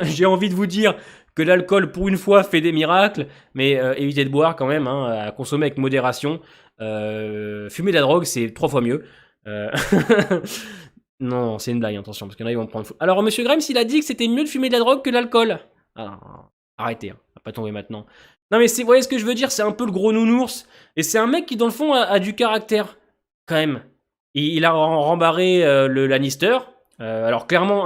j'ai envie de vous dire que l'alcool, pour une fois, fait des miracles. Mais évitez de boire quand même, hein, à consommer avec modération. Fumer de la drogue, c'est 3 fois mieux. Non, c'est une blague, attention, parce qu'il y en a qui vont prendre fou. Alors, Monsieur Grimes, il a dit que c'était mieux de fumer de la drogue que de l'alcool. Ah, arrêtez, hein, on va pas tomber maintenant. Non, mais vous voyez ce que je veux dire, c'est un peu le gros nounours. Et c'est un mec qui, dans le fond, a du caractère, quand même. Il a rembarré le Lannister. Alors, clairement,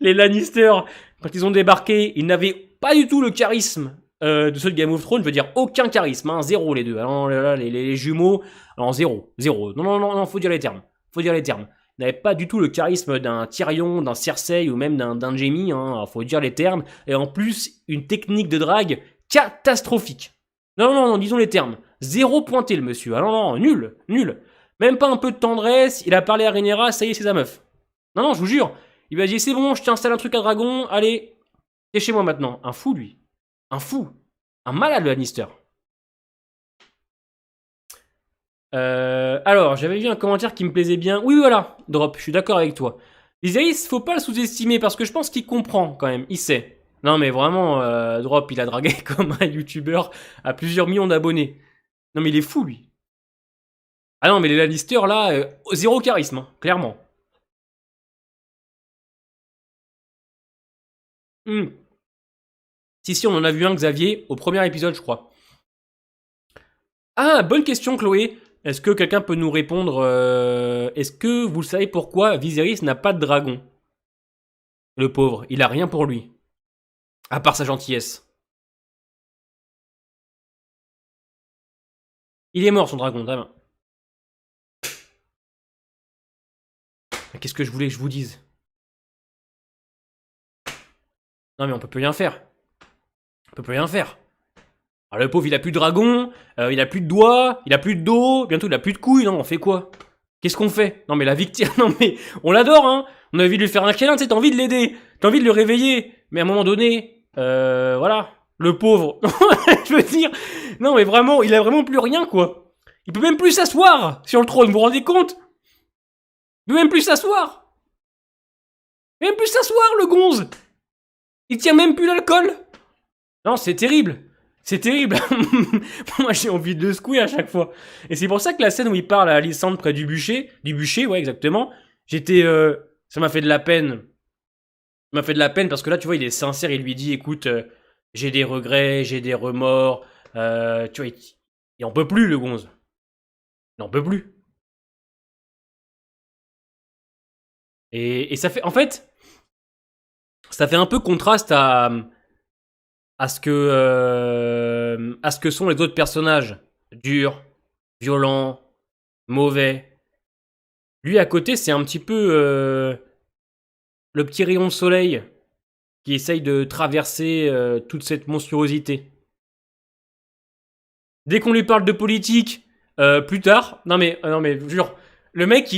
les Lannister, quand ils ont débarqué, ils n'avaient pas du tout le charisme de ceux de Game of Thrones. Je veux dire, aucun charisme, hein, zéro les deux. Alors, là, les jumeaux, alors zéro. Non, faut dire les termes. N'avait pas du tout le charisme d'un Tyrion, d'un Cersei ou même d'un Jaime, hein, faut dire les termes. Et en plus, une technique de drague catastrophique. Non, disons les termes. Zéro pointé le monsieur. Ah non, nul. Même pas un peu de tendresse, il a parlé à Rhaenyra, ça y est, c'est sa meuf. Non, je vous jure. Il m'a dit, c'est bon, je t'installe un truc à dragon, allez, t'es chez moi maintenant. Un fou, lui. Un fou. Un malade, le Lannister. Alors, j'avais vu un commentaire qui me plaisait bien. Oui, voilà, Drop, je suis d'accord avec toi. Viserys, faut pas le sous-estimer parce que je pense qu'il comprend quand même, il sait. Non, mais vraiment, Drop, il a dragué comme un youtubeur à plusieurs millions d'abonnés. Non, mais il est fou, lui. Ah non, mais les Lannister, là, zéro charisme, hein, clairement. Si, on en a vu un, Xavier, au premier épisode, je crois. Ah, bonne question, Chloé. Est-ce que quelqu'un peut nous répondre est-ce que vous savez pourquoi Viserys n'a pas de dragon? Le pauvre, il a rien pour lui. À part sa gentillesse. Il est mort, son dragon, très Qu'est-ce que je voulais que je vous dise? Non mais on peut plus rien faire. Alors le pauvre, il a plus de dragon, il a plus de doigts, il a plus de dos, bientôt il a plus de couilles, non, on fait quoi? Qu'est-ce qu'on fait? Non mais la victime, non mais on l'adore, hein. On a envie de lui faire un câlin, tu sais, t'as envie de l'aider, t'as envie de le réveiller, mais à un moment donné, voilà, le pauvre, je veux dire, non mais vraiment, il a vraiment plus rien, quoi. Il peut même plus s'asseoir sur le trône, vous vous rendez compte? Il peut même plus s'asseoir. Il peut même plus s'asseoir, le gonze. Il tient même plus l'alcool. Non, c'est terrible. C'est terrible. Moi, j'ai envie de le secouer à chaque fois. Et c'est pour ça que la scène où il parle à Alissandre près du bûcher, ouais, exactement, j'étais... ça m'a fait de la peine. Ça m'a fait de la peine parce que là, tu vois, il est sincère, il lui dit, écoute, j'ai des regrets, j'ai des remords. Tu vois, il en peut plus, le gonze. Il en peut plus. Et ça fait... En fait, ça fait un peu contraste à ce que sont les autres personnages. Durs, violents, mauvais. Lui, à côté, c'est un petit peu le petit rayon de soleil qui essaye de traverser toute cette monstruosité. Dès qu'on lui parle de politique, plus tard, non mais, jure, le mec,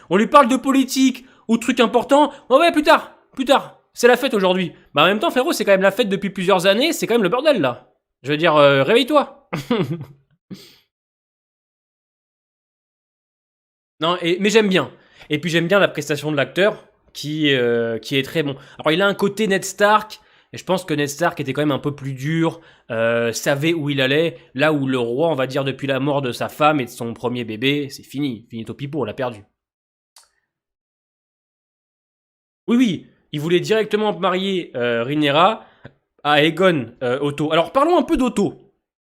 on lui parle de politique ou de trucs importants, oh ouais, plus tard, c'est la fête aujourd'hui. Bah en même temps, frérot, c'est quand même la fête depuis plusieurs années, c'est quand même le bordel là. Je veux dire, réveille-toi. Non, mais j'aime bien. Et puis j'aime bien la prestation de l'acteur qui est très bon. Alors il a un côté Ned Stark, et je pense que Ned Stark était quand même un peu plus dur, savait où il allait, là où le roi, on va dire depuis la mort de sa femme et de son premier bébé, c'est fini, finito pipo, on l'a perdu. Oui, oui, il voulait directement marier Rhaenyra à Aegon Otto. Alors parlons un peu d'Otto,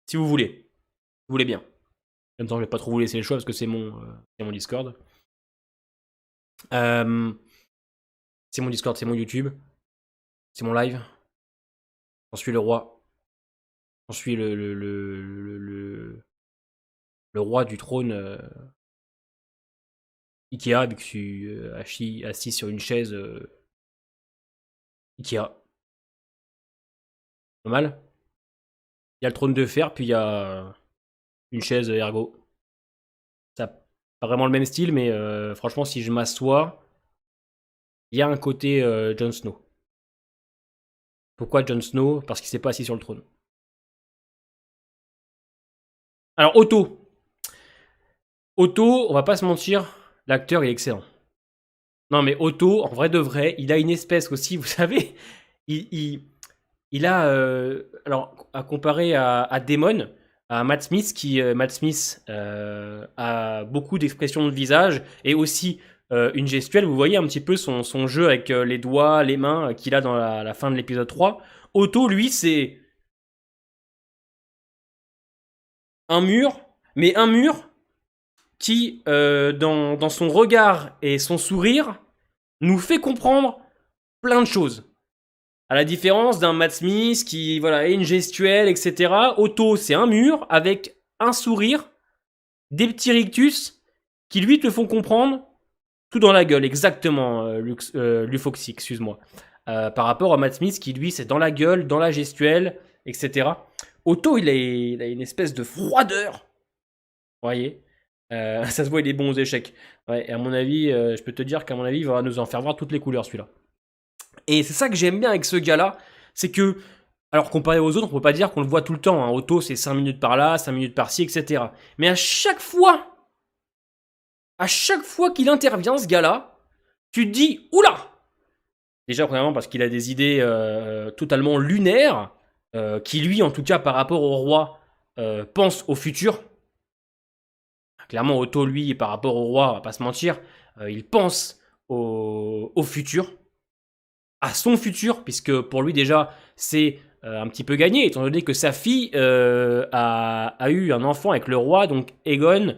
si vous voulez. Vous voulez bien. En même temps, je vais pas trop vous laisser le choix parce que c'est mon Discord. Euh, c'est mon Discord, c'est mon YouTube, c'est mon live. J'en suis le roi. J'en suis le roi du trône Ikea, vu que je suis assis sur une chaise Ikea. Pas mal. Il y a le trône de fer, puis il y a une chaise ergo. Ça pas vraiment le même style, mais franchement, si je m'assois, il y a un côté Jon Snow. Pourquoi Jon Snow? Parce qu'il s'est pas assis sur le trône. Alors, Otto, on va pas se mentir, l'acteur est excellent. Non, mais Otto, en vrai de vrai, il a une espèce aussi, vous savez, il, il, il a, alors, à comparer à Damon, à Matt Smith, Matt Smith a beaucoup d'expressions de visage et aussi une gestuelle. Vous voyez un petit peu son jeu avec les doigts, les mains qu'il a dans la fin de l'épisode 3. Otto, lui, c'est un mur, mais un mur qui, dans son regard et son sourire, nous fait comprendre plein de choses. À la différence d'un Matt Smith qui voilà, a une gestuelle, etc. Otto, c'est un mur avec un sourire, des petits rictus qui lui te font comprendre tout dans la gueule, exactement, Lufoxy, excuse-moi. Par rapport à Matt Smith qui lui, c'est dans la gueule, dans la gestuelle, etc. Otto, il a une espèce de froideur. Vous voyez ça se voit, il est bon aux échecs. Ouais, et à mon avis, je peux te dire qu'à mon avis, il va nous en faire voir toutes les couleurs celui-là. Et c'est ça que j'aime bien avec ce gars-là, c'est que, alors comparé aux autres, on peut pas dire qu'on le voit tout le temps. Hein. Otto, c'est 5 minutes par là, 5 minutes par-ci, etc. Mais à chaque fois qu'il intervient, ce gars-là, tu te dis, oula! Déjà, premièrement, parce qu'il a des idées totalement lunaires, qui lui, en tout cas, par rapport au roi, pense au futur. Clairement, Otto, lui, par rapport au roi, on va pas se mentir, il pense au futur. À son futur, puisque pour lui déjà c'est un petit peu gagné, étant donné que sa fille a eu un enfant avec le roi, donc Aegon,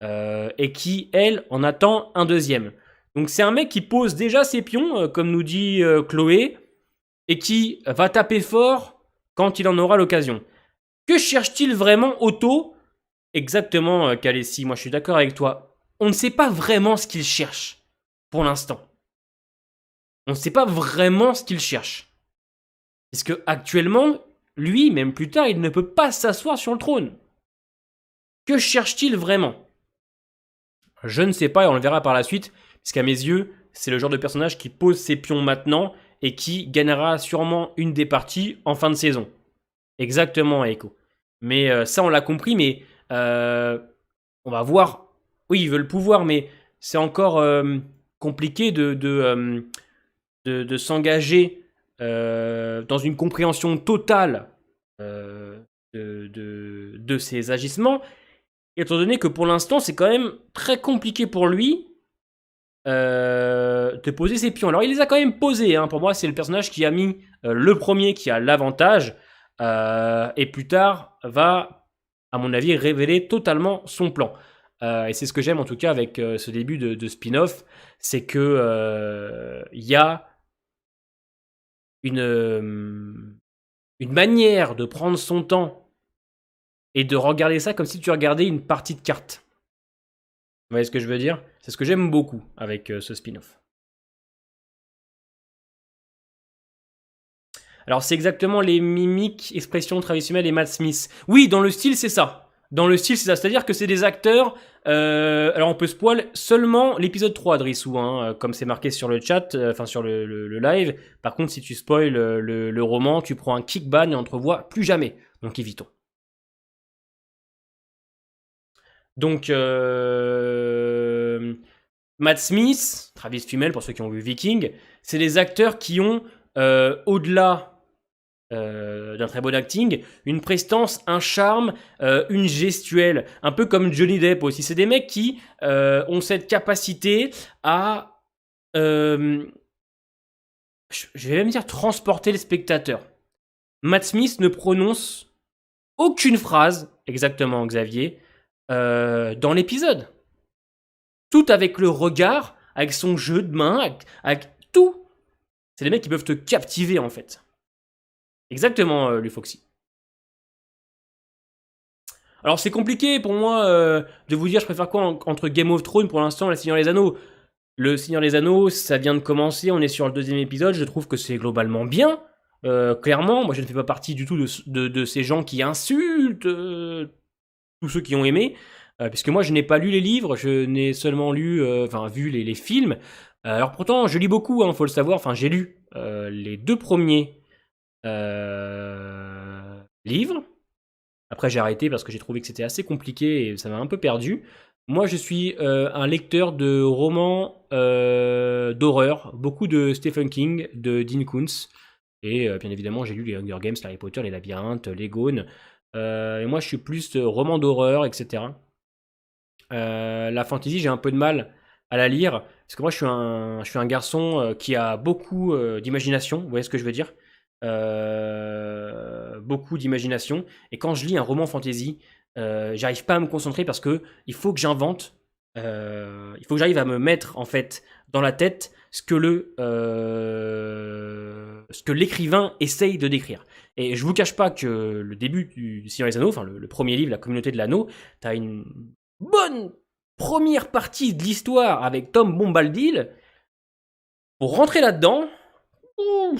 et qui, elle, en attend un deuxième. Donc c'est un mec qui pose déjà ses pions, comme nous dit Chloé, et qui va taper fort quand il en aura l'occasion. Que cherche-t-il vraiment Otto? Exactement, Kalessi, moi je suis d'accord avec toi. On ne sait pas vraiment ce qu'il cherche, pour l'instant. On ne sait pas vraiment ce qu'il cherche. Parce que actuellement, lui, même plus tard, il ne peut pas s'asseoir sur le trône. Que cherche-t-il vraiment? Je ne sais pas et on le verra par la suite, puisqu'à mes yeux, c'est le genre de personnage qui pose ses pions maintenant et qui gagnera sûrement une des parties en fin de saison. Exactement, Echo. Mais ça, on l'a compris, mais on va voir. Oui, il veut le pouvoir, mais c'est encore compliqué de s'engager dans une compréhension totale de ses agissements. Étant donné que pour l'instant, c'est quand même très compliqué pour lui de poser ses pions. Alors, il les a quand même posés. Hein. Pour moi, c'est le personnage qui a mis le premier qui a l'avantage. Et plus tard, va, à mon avis, révéler totalement son plan. Et c'est ce que j'aime en tout cas avec ce début de spin-off. C'est que il y a une manière de prendre son temps et de regarder ça comme si tu regardais une partie de cartes. Vous voyez ce que je veux dire? C'est ce que j'aime beaucoup avec ce spin-off. Alors, c'est exactement les mimiques, expressions traditionnelles et Matt Smith. Oui, dans le style, c'est ça. Dans le style, c'est ça. C'est-à-dire que c'est des acteurs. Alors, on peut spoil seulement l'épisode 3 de Rissou, hein, comme c'est marqué sur le chat, enfin sur le live. Par contre, si tu spoil le roman, tu prends un kickban et on ne te revoit plus jamais. Donc, évitons. Donc, Matt Smith, Travis Fimmel, pour ceux qui ont vu Viking, c'est des acteurs qui ont, au-delà d'un très bon acting, une prestance, un charme, une gestuelle, un peu comme Johnny Depp aussi. C'est des mecs qui ont cette capacité à, je vais même dire transporter le spectateur. Matt Smith ne prononce aucune phrase, exactement Xavier, dans l'épisode. Tout avec le regard, avec son jeu de main, avec tout. C'est des mecs qui peuvent te captiver en fait. Exactement, Lufoxy. Alors c'est compliqué pour moi de vous dire je préfère quoi entre Game of Thrones pour l'instant et Le Seigneur des Anneaux. Le Seigneur des Anneaux, ça vient de commencer, on est sur le 2e épisode, je trouve que c'est globalement bien. Clairement, moi je ne fais pas partie du tout de ces gens qui insultent tous ceux qui ont aimé, puisque moi je n'ai pas lu les livres, je n'ai seulement lu, vu les films. Alors pourtant je lis beaucoup, faut le savoir, j'ai lu les 2 premiers livres. Après, j'ai arrêté parce que j'ai trouvé que c'était assez compliqué et ça m'a un peu perdu. Moi, je suis un lecteur de romans d'horreur, beaucoup de Stephen King, de Dean Koontz. Et bien évidemment, j'ai lu les Hunger Games, Harry Potter, les Labyrinthes, les Gaunes. Et moi, je suis plus romans d'horreur, etc. La fantasy, j'ai un peu de mal à la lire. Parce que moi, je suis un garçon qui a beaucoup d'imagination. Vous voyez ce que je veux dire? Beaucoup d'imagination. Et quand je lis un roman fantasy, j'arrive pas à me concentrer parce que il faut que j'invente. Il faut que j'arrive à me mettre en fait dans la tête ce que l'écrivain essaye de décrire. Et je vous cache pas que le début du Seigneur des Anneaux, le premier livre, La Communauté de l'Anneau, t'as une bonne première partie de l'histoire avec Tom Bombadil. Pour rentrer là-dedans,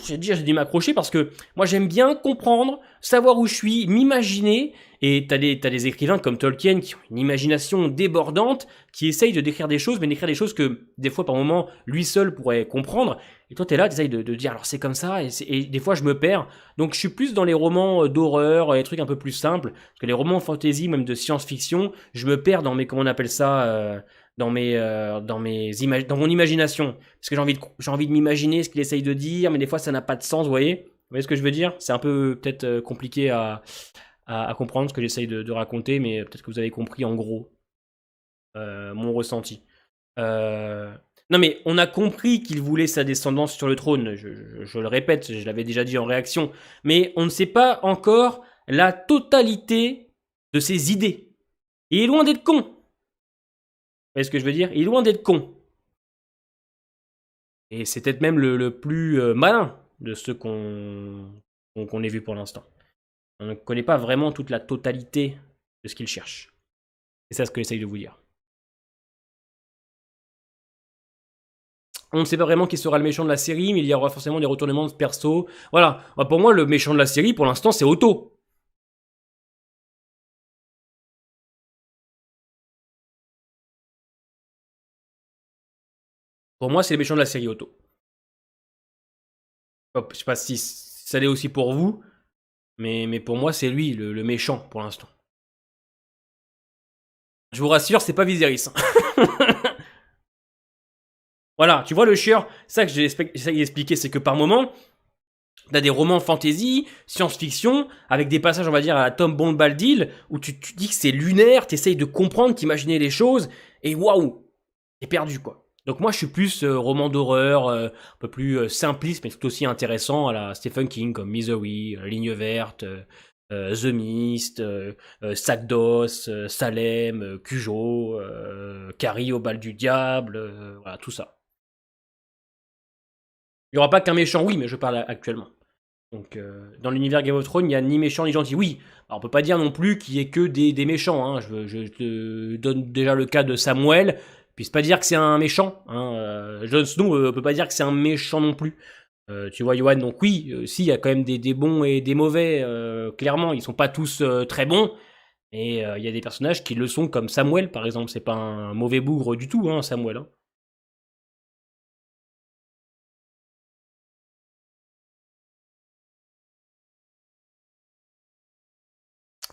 j'ai dû m'accrocher parce que moi j'aime bien comprendre, savoir où je suis, m'imaginer. Et t'as des écrivains comme Tolkien qui ont une imagination débordante, qui essayent de décrire des choses, mais d'écrire des choses que des fois par moment lui seul pourrait comprendre. Et toi t'es là, t'essayes de dire alors c'est comme ça, et des fois je me perds. Donc je suis plus dans les romans d'horreur, les trucs un peu plus simples, parce que les romans fantasy, même de science-fiction, je me perds dans mes, comment on appelle ça, dans mon imagination, parce que j'ai envie de m'imaginer ce qu'il essaye de dire, mais des fois ça n'a pas de sens, vous voyez ce que je veux dire? C'est un peu peut-être compliqué à comprendre ce que j'essaye de raconter, mais peut-être que vous avez compris en gros mon ressenti. Non mais on a compris qu'il voulait sa descendance sur le trône, je le répète, je l'avais déjà dit en réaction, mais on ne sait pas encore la totalité de ses idées. Il est loin d'être con. Vous voyez ce que je veux dire? Il est loin d'être con. Et c'est peut-être même le plus malin de ceux qu'on ait vu pour l'instant. On ne connaît pas vraiment toute la totalité de ce qu'il cherche. C'est ça ce que j'essaye de vous dire. On ne sait pas vraiment qui sera le méchant de la série, mais il y aura forcément des retournements de perso. Voilà. Pour moi, le méchant de la série, pour l'instant, c'est Otto. Pour moi, c'est le méchant de la série Otto. Je sais pas si ça l'est aussi pour vous, mais pour moi, c'est lui, le méchant, pour l'instant. Je vous rassure, c'est pas Viserys. Voilà, tu vois le chieur, ça que j'ai essayé d'expliquer, c'est que par moment, t'as des romans fantasy, science-fiction, avec des passages, on va dire, à la Tom Bombadil, où tu dis que c'est lunaire, t'essayes de comprendre, t'imaginer les choses, et waouh, t'es perdu, quoi. Donc moi, je suis plus roman d'horreur, un peu plus simpliste, mais tout aussi intéressant, à la Stephen King, comme Misery, Ligne verte, The Mist, Sac-d'os, Salem, Cujo, Carrie au bal du diable, voilà, tout ça. Il n'y aura pas qu'un méchant, oui, mais je parle actuellement. Donc, dans l'univers Game of Thrones, il n'y a ni méchant ni gentil. Oui, alors on peut pas dire non plus qu'il y ait que des méchants. Hein. Je te donne déjà le cas de Samuel. Puis c'est pas dire que c'est un méchant. Hein. Jon Snow, on peut pas dire que c'est un méchant non plus. Tu vois, Johan, donc oui, si, il y a quand même des bons et des mauvais. Clairement, ils sont pas tous très bons. Et il y a des personnages qui le sont, comme Samuel, par exemple. C'est pas un mauvais bougre du tout, hein, Samuel. Hein.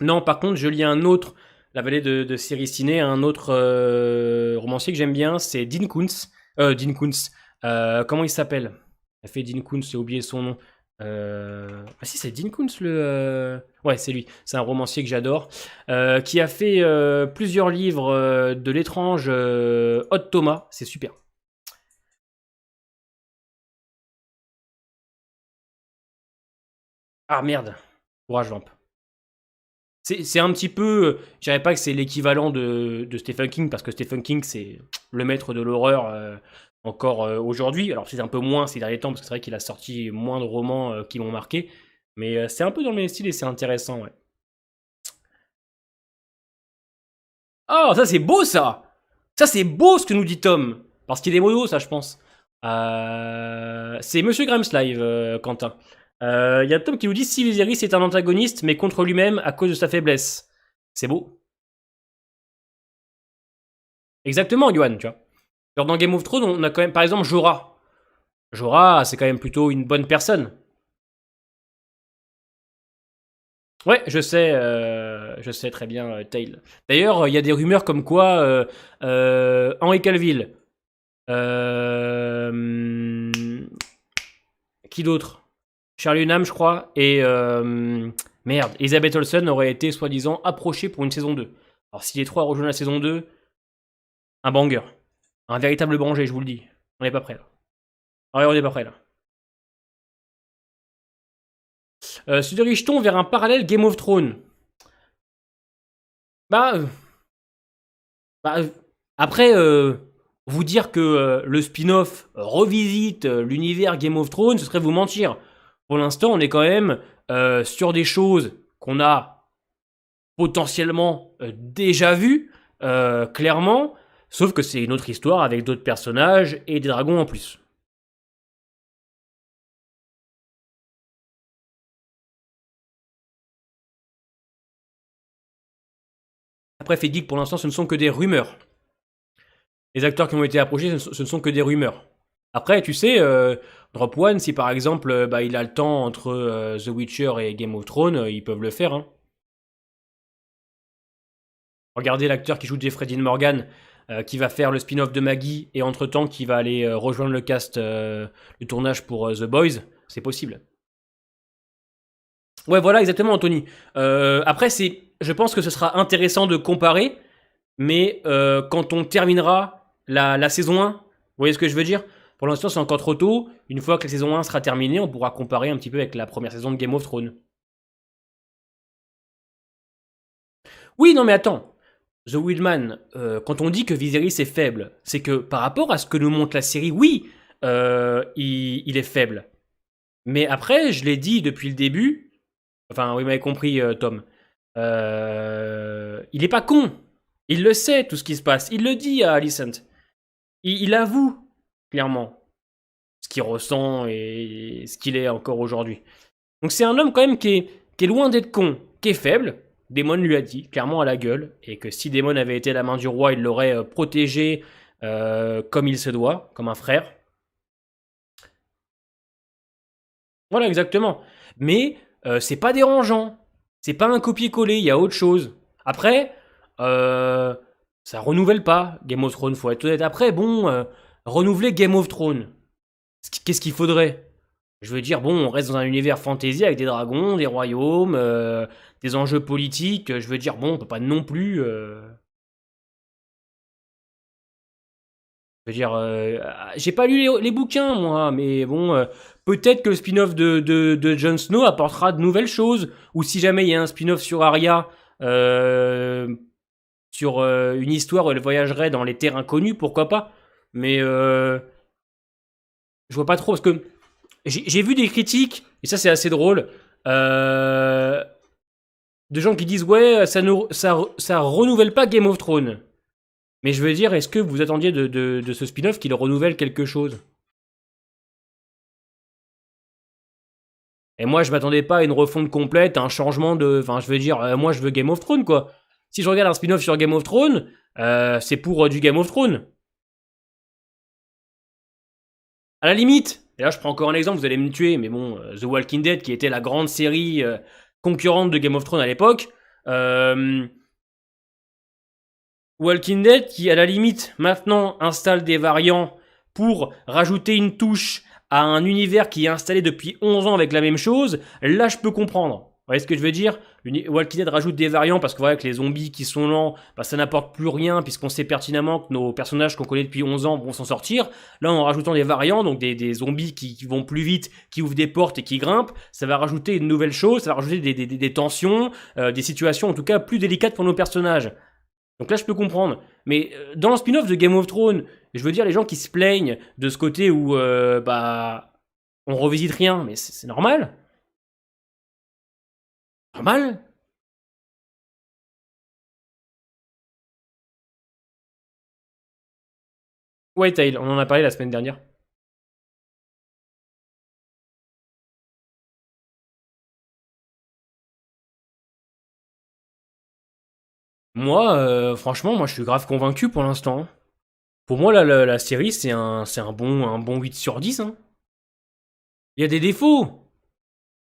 Non, par contre, je lis un autre, La vallée de Céricinet, un autre romancier que j'aime bien, c'est Dean Koontz. Dean Koontz. Comment il s'appelle? Il a fait Dean Koontz, j'ai oublié son nom. Ah si, c'est Dean Koontz le. Ouais, c'est lui. C'est un romancier que j'adore. Qui a fait plusieurs livres de l'étrange Hot Thomas. C'est super. Ah merde. Courage, Vamp. C'est un petit peu. Je dirais pas que c'est l'équivalent de Stephen King, parce que Stephen King, c'est le maître de l'horreur encore aujourd'hui. Alors, c'est un peu moins ces derniers temps, parce que c'est vrai qu'il a sorti moins de romans qui m'ont marqué. Mais c'est un peu dans le même style et c'est intéressant, ouais. Oh, ça, c'est beau, ça! Ça, c'est beau ce que nous dit Tom. Parce qu'il est mono, ça, je pense. C'est Monsieur Grimes Live, Quentin. Il y a Tom qui nous dit si Viserys est un antagoniste, mais contre lui-même à cause de sa faiblesse. C'est beau. Exactement, Yohan, tu vois. Genre dans Game of Thrones, on a quand même, par exemple, Jorah. Jorah, c'est quand même plutôt une bonne personne. Ouais, je sais très bien, Tail. D'ailleurs, il y a des rumeurs comme quoi Henry Cavill, euh, qui d'autre? Charlie Hunnam, je crois, et merde, Elizabeth Olsen aurait été soi-disant approchée pour une saison 2. Alors si les trois rejoignent la saison 2, un banger. Un véritable banger, je vous le dis. On n'est pas prêt là. Ah ouais, on n'est pas prêt là. Se dirige-t-on vers un parallèle Game of Thrones? Bah, bah, après, vous dire que le spin-off revisite l'univers Game of Thrones, ce serait vous mentir. Pour l'instant, on est quand même sur des choses qu'on a potentiellement déjà vues, clairement, sauf que c'est une autre histoire avec d'autres personnages et des dragons en plus. Après, fait dit que pour l'instant, ce ne sont que des rumeurs. Les acteurs qui ont été approchés, ce ne sont que des rumeurs. Après, tu sais, Drop One, si par exemple, bah, il a le temps entre The Witcher et Game of Thrones, ils peuvent le faire. Hein. Regardez l'acteur qui joue Jeffrey Dean Morgan, qui va faire le spin-off de Maggie, et entre-temps qui va aller rejoindre le cast, le tournage pour The Boys. C'est possible. Ouais, voilà, exactement, Anthony. Après, je pense que ce sera intéressant de comparer, mais quand on terminera la saison 1, vous voyez ce que je veux dire? Pour l'instant, c'est encore trop tôt. Une fois que la saison 1 sera terminée, on pourra comparer un petit peu avec la première saison de Game of Thrones. Oui, non, mais attends. The Wildman, quand on dit que Viserys est faible, c'est que par rapport à ce que nous montre la série, oui, il est faible. Mais après, je l'ai dit depuis le début, enfin, oui, vous m'avez compris, Tom, il est pas con. Il le sait, tout ce qui se passe. Il le dit à Alicent. Il avoue, clairement, ce qu'il ressent et ce qu'il est encore aujourd'hui. Donc c'est un homme quand même qui est loin d'être con, qui est faible. Daemon lui a dit clairement à la gueule, et que si Daemon avait été la main du roi, il l'aurait protégé comme il se doit, comme un frère. Voilà, exactement. Mais c'est pas dérangeant. C'est pas un copier-coller, il y a autre chose. Après, ça renouvelle pas Game of Thrones, faut être honnête. Après, bon, renouveler Game of Thrones. Qu'est-ce qu'il faudrait? Je veux dire, bon, on reste dans un univers fantasy avec des dragons, des royaumes, des enjeux politiques. Je veux dire, bon, on peut pas non plus. Je veux dire, j'ai pas lu les bouquins, moi, mais bon, peut-être que le spin-off de Jon Snow apportera de nouvelles choses. Ou si jamais il y a un spin-off sur Arya, sur une histoire où elle voyagerait dans les terres inconnues, pourquoi pas. Mais je vois pas trop, parce que j'ai vu des critiques, et ça c'est assez drôle, de gens qui disent ouais, ça renouvelle pas Game of Thrones. Mais je veux dire, est-ce que vous attendiez de ce spin-off qu'il renouvelle quelque chose? Et moi, je m'attendais pas à une refonte complète, à un changement de. Enfin, je veux dire, moi, je veux Game of Thrones, quoi. Si je regarde un spin-off sur Game of Thrones, c'est pour du Game of Thrones. À la limite, et là, je prends encore un exemple, vous allez me tuer, mais bon, The Walking Dead, qui était la grande série concurrente de Game of Thrones à l'époque, euh, Walking Dead qui, à la limite, maintenant installe des variants pour rajouter une touche à un univers qui est installé depuis 11 ans avec la même chose, là je peux comprendre. Vous voyez ce que je veux dire? Walking Dead rajoute des variants parce que voilà, que les zombies qui sont lents, bah, ça n'apporte plus rien puisqu'on sait pertinemment que nos personnages qu'on connaît depuis 11 ans vont s'en sortir. Là, en rajoutant des variants, donc des zombies qui vont plus vite, qui ouvrent des portes et qui grimpent, ça va rajouter une nouvelle chose, ça va rajouter des tensions, des situations en tout cas plus délicates pour nos personnages. Donc là, je peux comprendre. Mais dans le spin-off de Game of Thrones, je veux dire, les gens qui se plaignent de ce côté où, bah, on revisite rien, mais c'est normal. Normal. Ouais, Tail, on en a parlé la semaine dernière. Moi, franchement, moi, je suis grave convaincu pour l'instant. Pour moi, la série, c'est un bon 8 sur 10. Hein. Il y a des défauts.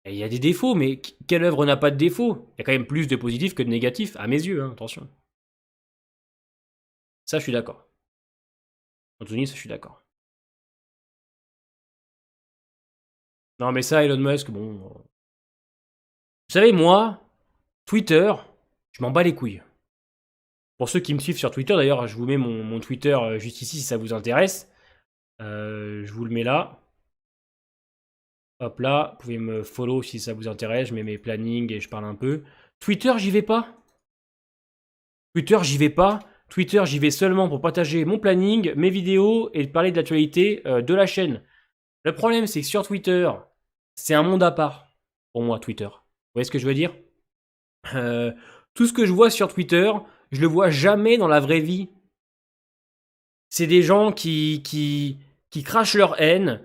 Il y a des défauts, mais quelle œuvre n'a pas de défauts? Il y a quand même plus de positifs que de négatifs, à mes yeux, hein, attention. Ça, je suis d'accord. Anthony, ça, je suis d'accord. Non, mais ça, Elon Musk, bon. Vous savez, moi, Twitter, je m'en bats les couilles. Pour ceux qui me suivent sur Twitter, d'ailleurs, je vous mets mon Twitter juste ici si ça vous intéresse. Je vous le mets là. Hop là, vous pouvez me follow si ça vous intéresse. Je mets mes plannings et je parle un peu. Twitter, j'y vais pas. Twitter, j'y vais pas. Twitter, j'y vais seulement pour partager mon planning, mes vidéos et parler de l'actualité de la chaîne. Le problème, c'est que sur Twitter, c'est un monde à part. Pour moi, Twitter. Vous voyez ce que je veux dire? Euh, Tout ce que je vois sur Twitter, je le vois jamais dans la vraie vie. C'est des gens qui crachent leur haine,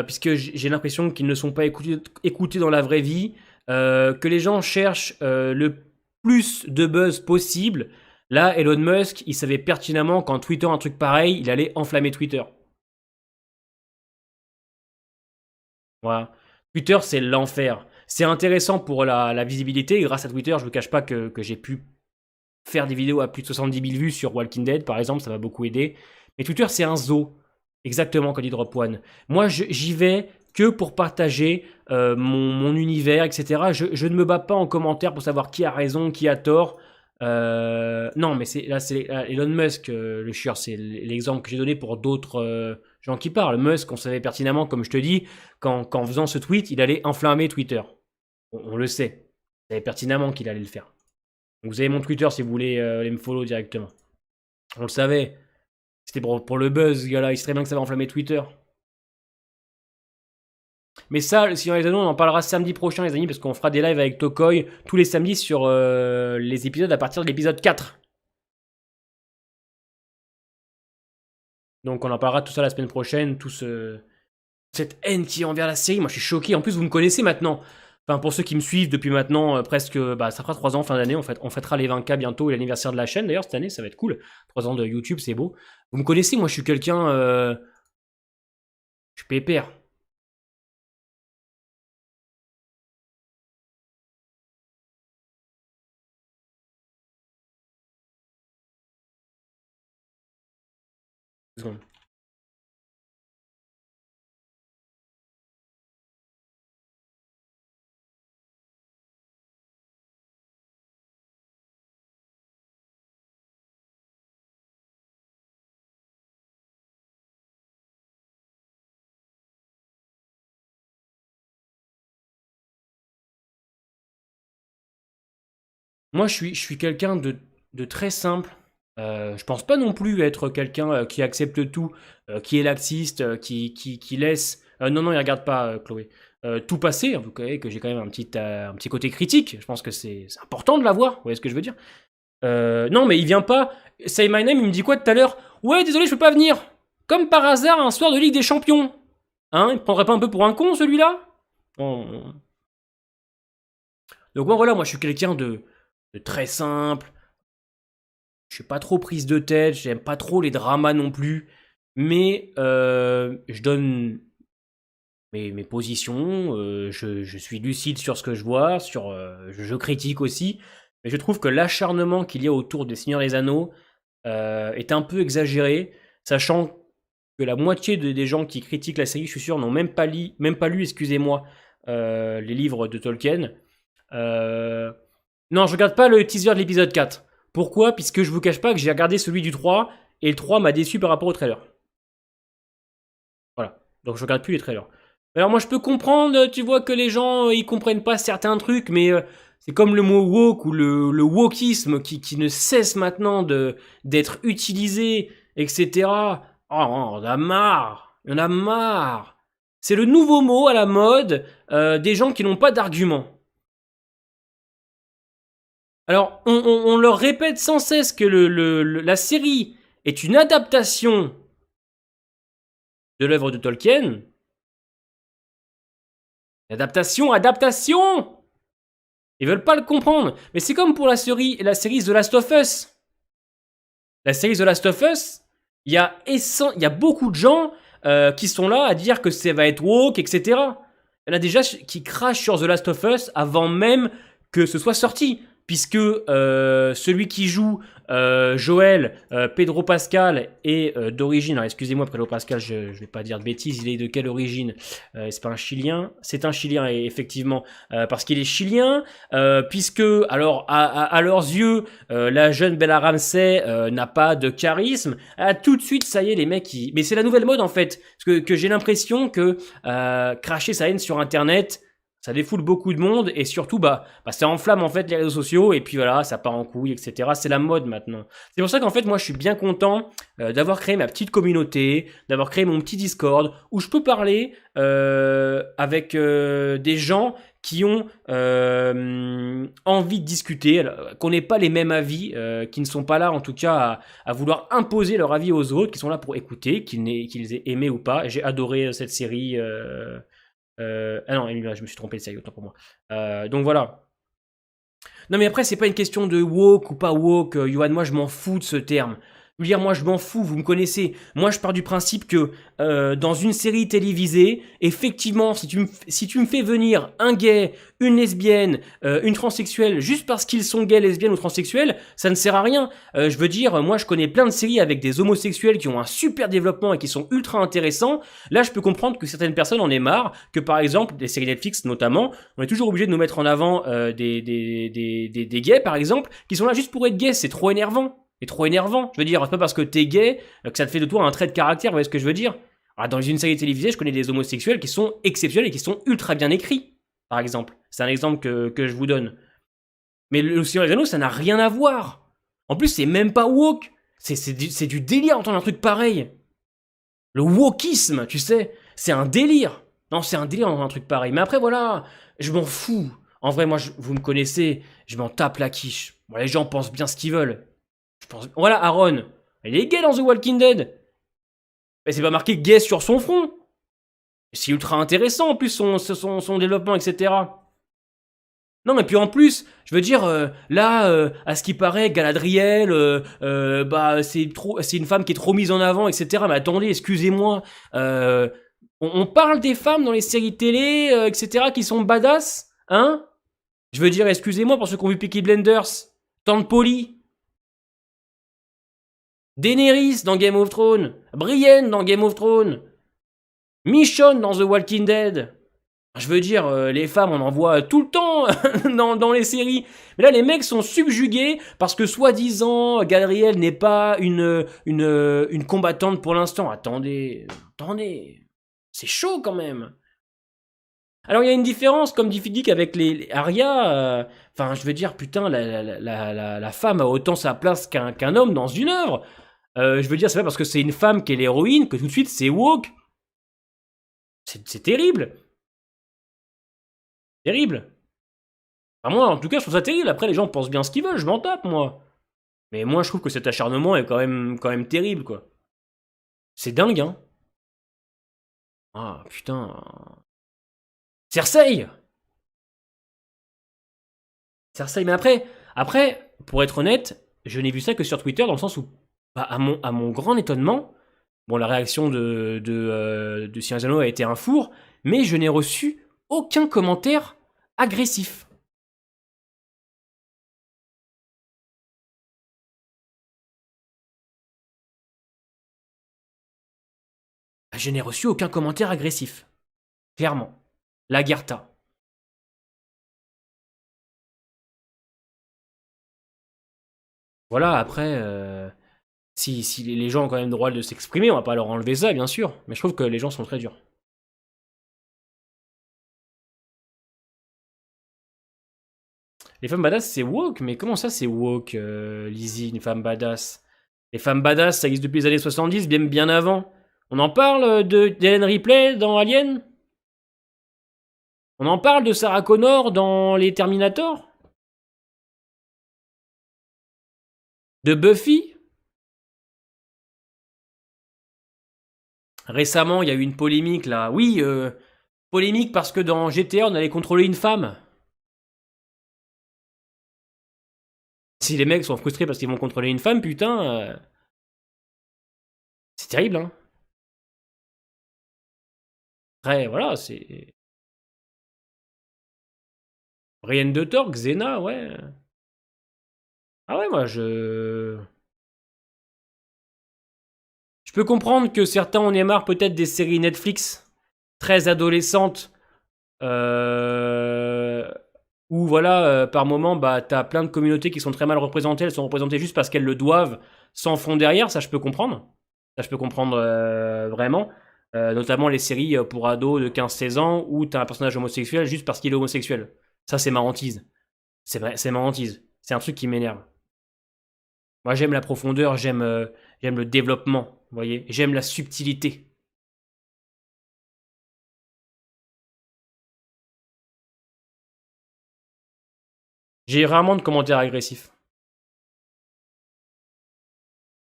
puisque j'ai l'impression qu'ils ne sont pas écoutés dans la vraie vie, que les gens cherchent le plus de buzz possible. Là, Elon Musk, il savait pertinemment qu'en tweetant un truc pareil, il allait enflammer Twitter. Voilà. Twitter, c'est l'enfer. C'est intéressant pour la visibilité. Et grâce à Twitter, je ne vous cache pas que j'ai pu faire des vidéos à plus de 70 000 vues sur Walking Dead, par exemple, ça m'a beaucoup aidé. Mais Twitter, c'est un zoo. Exactement, comme dit Drop One. Moi, j'y vais que pour partager mon univers, etc. Je ne me bats pas en commentaire pour savoir qui a raison, qui a tort. Non, mais là, c'est Elon Musk, le chieur, c'est l'exemple que j'ai donné pour d'autres gens qui parlent. Musk, on savait pertinemment, comme je te dis, qu'en faisant ce tweet, il allait enflammer Twitter. On le sait. On savait pertinemment qu'il allait le faire. Donc vous avez mon Twitter si vous voulez aller me follow directement. On le savait. C'était pour le buzz, ce gars-là. Il serait bien que ça va enflammer Twitter. Mais ça, si on les anneaux, on en parlera samedi prochain, les amis, parce qu'on fera des lives avec Tokoi tous les samedis sur les épisodes à partir de l'épisode 4. Donc on en parlera tout ça la semaine prochaine, cette haine qui est envers la série. Moi, je suis choqué. En plus, vous me connaissez maintenant. Enfin, pour ceux qui me suivent depuis maintenant presque, bah, ça fera 3 ans fin d'année. En fait, on fêtera les 20K bientôt et l'anniversaire de la chaîne. D'ailleurs, cette année, ça va être cool. 3 ans de YouTube, c'est beau. Vous me connaissez, moi, je suis quelqu'un, je suis pépère. moi, je suis quelqu'un de très simple. Je pense pas non plus être quelqu'un qui accepte tout, qui est laxiste, qui laisse. Non, non, il regarde pas, Chloé. Tout passer, vous voyez que j'ai quand même un petit côté critique. Je pense que c'est important de l'avoir. Vous voyez ce que je veux dire? Non, mais il vient pas. Say My Name, il me dit quoi tout à l'heure? Ouais, désolé, je peux pas venir. Comme par hasard, un soir de Ligue des Champions. Hein, il me prendrait pas un peu pour un con, celui-là? Bon. Donc, moi, voilà, moi, je suis quelqu'un de très simple. Je suis pas trop prise de tête. J'aime pas trop les dramas non plus. Mais je donne mes positions. Je suis lucide sur ce que je vois. Je critique aussi. Mais je trouve que l'acharnement qu'il y a autour des Seigneurs des Anneaux est un peu exagéré, sachant que la moitié des gens qui critiquent la série, je suis sûr, n'ont même pas lu, excusez-moi, les livres de Tolkien. Non, je regarde pas le teaser de l'épisode 4. Pourquoi? Puisque je vous cache pas que j'ai regardé celui du 3, et le 3 m'a déçu par rapport au trailer. Voilà. Donc je regarde plus les trailers. Alors moi je peux comprendre, tu vois que les gens ils comprennent pas certains trucs, mais c'est comme le mot woke ou le wokisme qui ne cesse maintenant d'être utilisé, etc. Oh, on en a marre, on en a marre. C'est le nouveau mot à la mode des gens qui n'ont pas d'argument. Alors on leur répète sans cesse que la série est une adaptation de l'œuvre de Tolkien. Adaptation, adaptation! Ils veulent pas le comprendre. Mais c'est comme pour la série The Last of Us. La série The Last of Us, il y a beaucoup de gens qui sont là à dire que ça va être woke, etc. Il y en a déjà qui crachent sur The Last of Us avant même que ce soit sorti. Puisque celui qui joue Joël, Pedro Pascal est d'origine, alors excusez-moi Pedro Pascal, je vais pas dire de bêtises, il est de quelle origine? C'est pas un Chilien? C'est un Chilien effectivement, parce qu'il est chilien, puisque alors à leurs yeux, la jeune Bella Ramsey n'a pas de charisme. Tout de suite, ça y est, les mecs, mais c'est la nouvelle mode en fait, parce que j'ai l'impression que cracher sa haine sur Internet, ça défoule beaucoup de monde et surtout, ça enflamme en fait les réseaux sociaux et puis voilà, ça part en couille, etc. C'est la mode maintenant. C'est pour ça qu'en fait, moi, je suis bien content d'avoir créé ma petite communauté, d'avoir créé mon petit Discord où je peux parler avec des gens qui ont envie de discuter, qu'on n'ait pas les mêmes avis, qui ne sont pas là en tout cas à vouloir imposer leur avis aux autres, qui sont là pour écouter, qu'ils aient aimé ou pas. J'ai adoré cette série. Ah non, je me suis trompé de série, autant pour moi. Donc voilà. Non mais après, c'est pas une question de woke ou pas woke, Johan, moi je m'en fous de ce terme. Je veux dire, moi je m'en fous, vous me connaissez. Moi je pars du principe que dans une série télévisée, effectivement, si tu me fais venir un gay, une lesbienne, une transsexuelle, juste parce qu'ils sont gays, lesbiennes ou transsexuels, ça ne sert à rien. Je veux dire, moi je connais plein de séries avec des homosexuels qui ont un super développement et qui sont ultra intéressants. Là je peux comprendre que certaines personnes en aient marre, que par exemple, des séries Netflix notamment, on est toujours obligé de nous mettre en avant des gays par exemple, qui sont là juste pour être gays, c'est trop énervant. C'est trop énervant. Je veux dire, c'est pas parce que t'es gay que ça te fait de toi un trait de caractère, vous voyez ce que je veux dire? Alors, dans une série télévisée, je connais des homosexuels qui sont exceptionnels et qui sont ultra bien écrits, par exemple. C'est un exemple que je vous donne. Mais le Seigneur des Anneaux, ça n'a rien à voir. En plus, c'est même pas woke. C'est du délire d'entendre un truc pareil. Le wokisme, tu sais, c'est un délire. Non, c'est un délire d'entendre un truc pareil. Mais après, voilà, je m'en fous. En vrai, moi, vous me connaissez, je m'en tape la quiche. Bon, les gens pensent bien ce qu'ils veulent. Voilà, Aaron. Il est gay dans The Walking Dead. Mais c'est pas marqué gay sur son front. C'est ultra intéressant en plus son développement, etc. Non, mais puis en plus, je veux dire, là, à ce qui paraît, Galadriel, c'est une femme qui est trop mise en avant, etc. Mais attendez, excusez-moi, on parle des femmes dans les séries télé, etc., qui sont badass, hein? Je veux dire, excusez-moi pour ceux qui ont vu Peaky Blinders, Tante Polly, Daenerys dans Game of Thrones, Brienne dans Game of Thrones, Michonne dans The Walking Dead. Je veux dire, les femmes, on en voit tout le temps dans les séries. Mais là, les mecs sont subjugués parce que, soi-disant, Galadriel n'est pas une combattante pour l'instant. Attendez. C'est chaud quand même. Alors il y a une différence, comme dit Fiddick, avec les Arya. Enfin, je veux dire, putain, la femme a autant sa place qu'un homme dans une œuvre. Je veux dire, c'est pas parce que c'est une femme qui est l'héroïne que tout de suite c'est woke. C'est terrible. Terrible. Enfin, moi, en tout cas, je trouve ça terrible. Après, les gens pensent bien ce qu'ils veulent, je m'en tape, moi. Mais moi, je trouve que cet acharnement est quand même terrible, quoi. C'est dingue, hein. Ah, putain. Cersei. Cersei, mais après, pour être honnête, je n'ai vu ça que sur Twitter, dans le sens où, bah, à mon grand étonnement, bon, la réaction de Cienzano a été un four, mais je n'ai reçu aucun commentaire agressif. Je n'ai reçu aucun commentaire agressif. Clairement. Lagerta. Voilà, après, si les gens ont quand même le droit de s'exprimer, on va pas leur enlever ça, bien sûr. Mais je trouve que les gens sont très durs. Les femmes badass, c'est woke, mais comment ça c'est woke, Lizzie, une femme badass? Les femmes badass, ça existe depuis les années 70, bien avant. On en parle d'Hélène Ripley dans Alien? On en parle de Sarah Connor dans les Terminator? De Buffy? Récemment, il y a eu une polémique là. Oui, polémique parce que dans GTA, on allait contrôler une femme. Si les mecs sont frustrés parce qu'ils vont contrôler une femme, putain, c'est terrible, hein. Après, voilà, c'est. Brienne de Torque, Xena, ouais. Ah ouais, moi, Je peux comprendre que certains en aient marre peut-être des séries Netflix très adolescentes, euh, où voilà, par moment, bah, t'as plein de communautés qui sont très mal représentées, elles sont représentées juste parce qu'elles le doivent, sans fond derrière, ça je peux comprendre. Ça je peux comprendre vraiment. Notamment les séries pour ados de 15-16 ans où t'as un personnage homosexuel juste parce qu'il est homosexuel. Ça c'est marrantise. C'est vrai, c'est marrantise. C'est un truc qui m'énerve. Moi j'aime la profondeur, j'aime le développement, vous voyez. J'aime la subtilité. J'ai rarement de commentaires agressifs.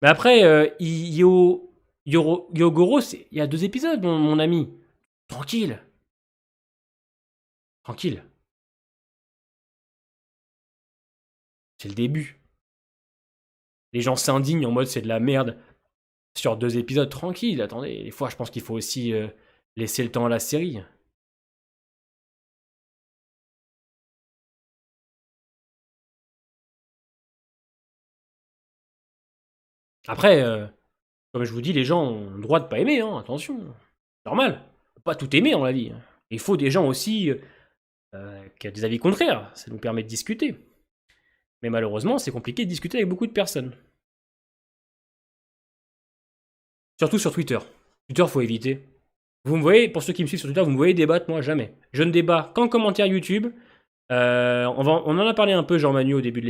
Mais après, Yogoro, il y a 2 épisodes, mon ami. Tranquille, tranquille. C'est le début. Les gens s'indignent en mode c'est de la merde sur 2 épisodes. Tranquille, attendez. Des fois, je pense qu'il faut aussi laisser le temps à la série. Après, comme je vous dis, les gens ont le droit de pas aimer, hein, attention. Normal. On peut pas tout aimer dans la vie, hein. Il faut des gens aussi qui ont des avis contraires. Ça nous permet de discuter. Mais malheureusement, c'est compliqué de discuter avec beaucoup de personnes. Surtout sur Twitter. Twitter, faut éviter. Vous me voyez, pour ceux qui me suivent sur Twitter, vous me voyez débattre, moi jamais. Je ne débat qu'en commentaire YouTube. On en a parlé un peu, Jean-Manu, au début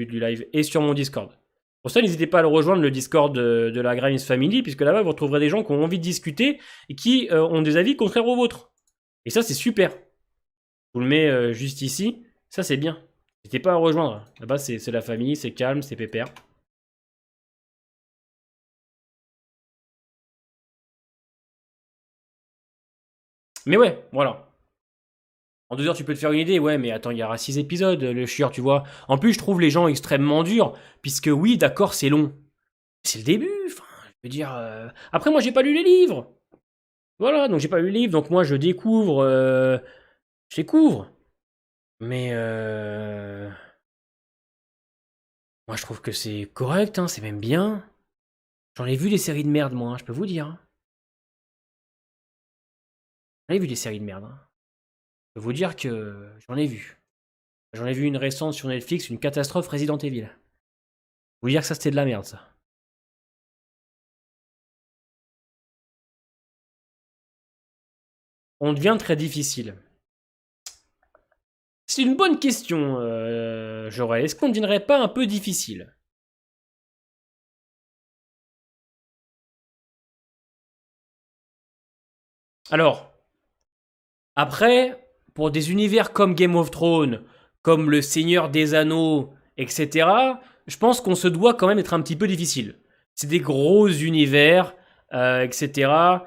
du live, et sur mon Discord. Pour ça, n'hésitez pas à le rejoindre, le Discord de la Grimes Family, puisque là-bas, vous retrouverez des gens qui ont envie de discuter et qui ont des avis contraires aux vôtres. Et ça, c'est super. Je vous le mets juste ici. Ça, c'est bien. N'hésitez pas à rejoindre. Là-bas, c'est la famille, c'est calme, c'est pépère. Mais ouais, voilà. En 2 heures, tu peux te faire une idée, ouais, mais attends, il y aura 6 épisodes, le chieur, tu vois. En plus, je trouve les gens extrêmement durs, puisque oui, d'accord, c'est long. C'est le début, enfin, je veux dire. Après, moi, j'ai pas lu les livres. Voilà, donc j'ai pas lu les livres, donc moi, je découvre. Mais moi, je trouve que c'est correct, hein, c'est même bien. J'en ai vu des séries de merde, moi, hein, je peux vous dire, hein. J'en ai vu des séries de merde, hein. Je peux vous dire que j'en ai vu. J'en ai vu une récente sur Netflix, une catastrophe Resident Evil. Vous dire que ça, c'était de la merde, ça. On devient très difficile. C'est une bonne question, Jorel. Est-ce qu'on ne dirait pas un peu difficile? Alors, après, pour des univers comme Game of Thrones, comme Le Seigneur des Anneaux, etc., je pense qu'on se doit quand même être un petit peu difficile. C'est des gros univers, etc.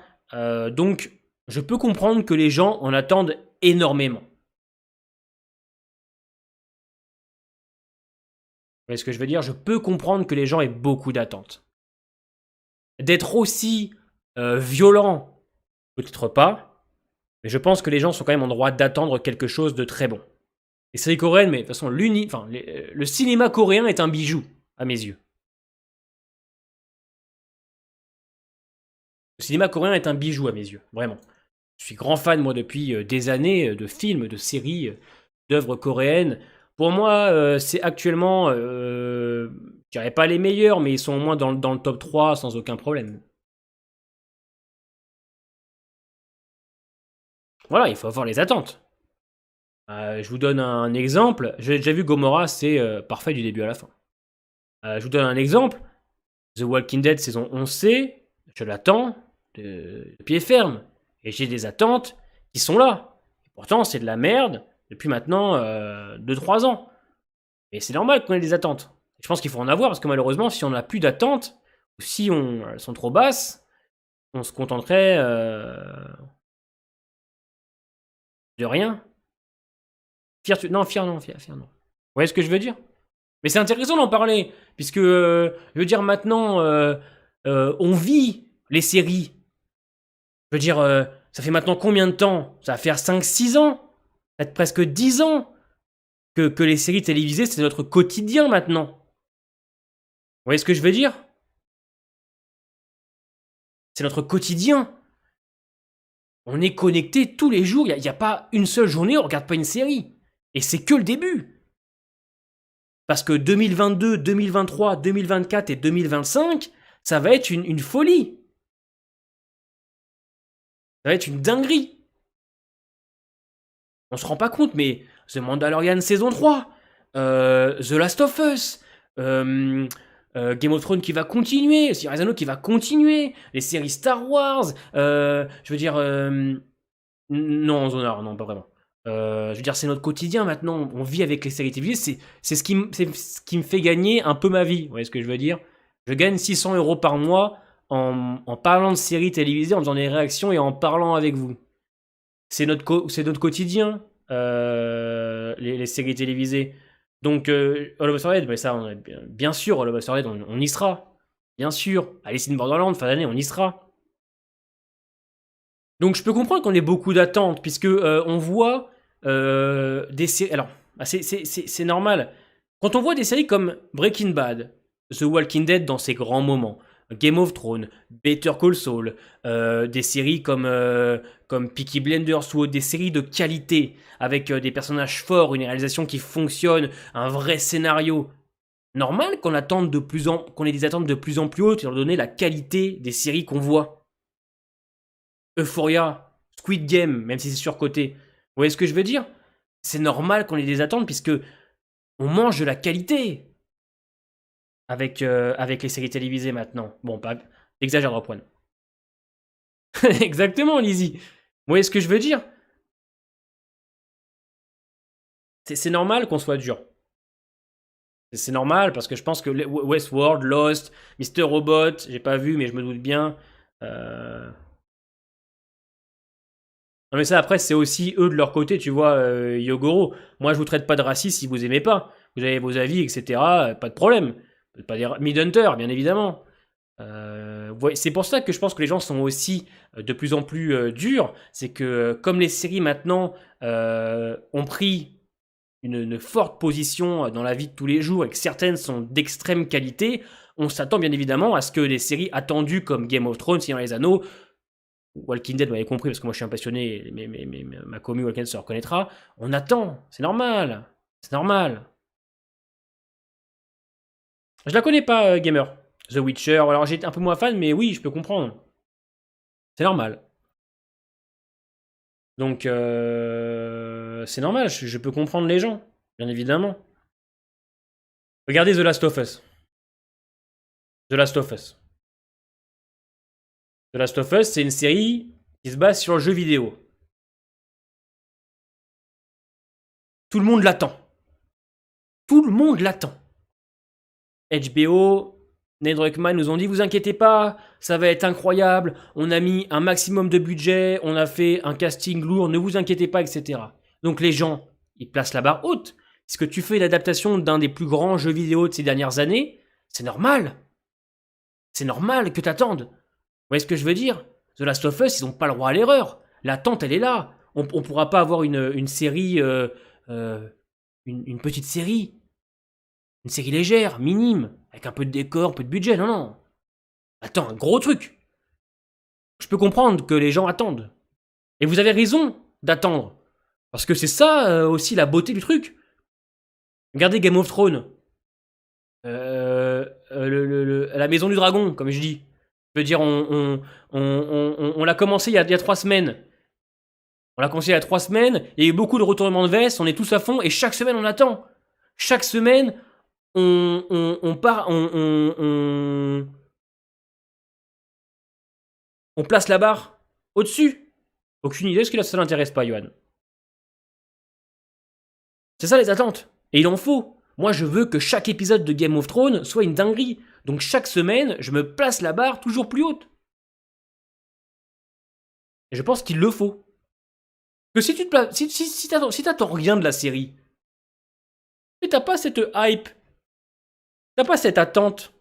Donc, je peux comprendre que les gens en attendent énormément. Vous voyez ce que je veux dire? Je peux comprendre que les gens aient beaucoup d'attentes. D'être aussi violent, peut-être pas, mais je pense que les gens sont quand même en droit d'attendre quelque chose de très bon. Les séries coréennes, mais de toute façon, le cinéma coréen est un bijou, à mes yeux. Le cinéma coréen est un bijou, à mes yeux, vraiment. Je suis grand fan, moi, depuis des années, de films, de séries, d'œuvres coréennes. Pour moi, c'est actuellement, je dirais pas les meilleurs, mais ils sont au moins dans le top 3 sans aucun problème. Voilà, il faut avoir les attentes. Je vous donne un exemple. J'ai déjà vu Gomorrah, c'est parfait du début à la fin. Je vous donne un exemple. The Walking Dead saison 11C, je l'attends de pied ferme. Et j'ai des attentes qui sont là. Et pourtant, c'est de la merde depuis maintenant 2-3 ans. Et c'est normal qu'on ait des attentes. Et je pense qu'il faut en avoir parce que malheureusement, si on n'a plus d'attentes, ou si elles sont trop basses, on se contenterait de rien. Non, fier non, fier non. Vous voyez ce que je veux dire? Mais c'est intéressant d'en parler, puisque, je veux dire, maintenant, on vit les séries. Je veux dire, ça fait maintenant combien de temps? Ça va faire 5-6 ans, peut-être presque 10 ans, que les séries télévisées, c'est notre quotidien maintenant. Vous voyez ce que je veux dire? C'est notre quotidien. On est connecté tous les jours, il n'y a pas une seule journée, on regarde pas une série. Et c'est que le début. Parce que 2022, 2023, 2024 et 2025, ça va être une folie. Ça va être une dinguerie. On se rend pas compte, mais The Mandalorian saison 3, The Last of Us, Game of Thrones qui va continuer, Series qui va continuer, les séries Star Wars, je veux dire... non, Zonard, non, pas vraiment. Je veux dire, c'est notre quotidien maintenant, on vit avec les séries télévisées, c'est ce qui me fait gagner un peu ma vie, vous voyez ce que je veux dire? Je gagne 600 € par mois en parlant de séries télévisées, en faisant des réactions et en parlant avec vous. C'est notre quotidien, les séries télévisées. Donc, All of Us Are Dead, mais ça, bien sûr, All of Us Are Dead, on y sera. Bien sûr. Alice in Borderland, fin d'année, on y sera. Donc, je peux comprendre qu'on ait beaucoup d'attentes, puisque on voit des séries. Alors, c'est normal. Quand on voit des séries comme Breaking Bad, The Walking Dead dans ses grands moments, Game of Thrones, Better Call Saul, des séries comme Peaky Blinders ou des séries de qualité avec des personnages forts, une réalisation qui fonctionne, un vrai scénario. Normal qu'on ait des attentes de plus en plus hautes étant donné la qualité des séries qu'on voit. Euphoria, Squid Game, même si c'est surcoté. Vous voyez ce que je veux dire? C'est normal qu'on ait des attentes puisque on mange de la qualité avec les séries télévisées maintenant. Bon, pas exagère Rock. Exactement, Lizzie. Vous voyez ce que je veux dire? C'est normal qu'on soit dur. C'est normal parce que je pense que Westworld, Lost, Mr. Robot, j'ai pas vu mais je me doute bien. Non mais ça après c'est aussi eux de leur côté, tu vois, Yogoro. Moi je vous traite pas de raciste si vous aimez pas. Vous avez vos avis, etc. Pas de problème. Pas dire Midhunter, bien évidemment. C'est pour ça que je pense que les gens sont aussi de plus en plus durs. C'est que comme les séries maintenant ont pris une forte position dans la vie de tous les jours et que certaines sont d'extrême qualité, on s'attend bien évidemment à ce que les séries attendues comme Game of Thrones, Seigneur des Anneaux, Walking Dead, vous m'avez compris parce que moi je suis un passionné, mais ma commu Walking Dead se reconnaîtra. On attend, c'est normal, c'est normal. Je la connais pas, Gamer. The Witcher, alors j'ai été un peu moins fan, mais oui, je peux comprendre. C'est normal. Donc, c'est normal, je peux comprendre les gens, bien évidemment. Regardez The Last of Us. The Last of Us. The Last of Us, c'est une série qui se base sur le jeu vidéo. Tout le monde l'attend. Tout le monde l'attend. HBO, Neil Druckmann nous ont dit, vous inquiétez pas, ça va être incroyable, on a mis un maximum de budget, on a fait un casting lourd, ne vous inquiétez pas, etc. Donc les gens, ils placent la barre haute. Est-ce que tu fais l'adaptation d'un des plus grands jeux vidéo de ces dernières années? C'est normal. C'est normal que t'attendes. Vous voyez ce que je veux dire? The Last of Us, ils n'ont pas le droit à l'erreur. L'attente, elle est là. On pourra pas avoir une série, une petite série. Une série légère, minime, avec un peu de décor, un peu de budget. Non, non. Attends, un gros truc. Je peux comprendre que les gens attendent. Et vous avez raison d'attendre. Parce que c'est ça aussi la beauté du truc. Regardez Game of Thrones. La Maison du Dragon, comme je dis. Je veux dire, on l'a commencé il y a 3 semaines. On l'a commencé il y a 3 semaines. Il y a eu beaucoup de retournements de veste. On est tous à fond. Et chaque semaine, on attend. Chaque semaine, on place la barre au-dessus. Aucune idée, parce que là, ça l'intéresse pas, Johan. C'est ça les attentes. Et il en faut. Moi, je veux que chaque épisode de Game of Thrones soit une dinguerie. Donc chaque semaine, je me place la barre toujours plus haute. Et je pense qu'il le faut. Que si tu te places, si t'attends rien de la série, mais t'as pas cette hype, t'as pas cette attente.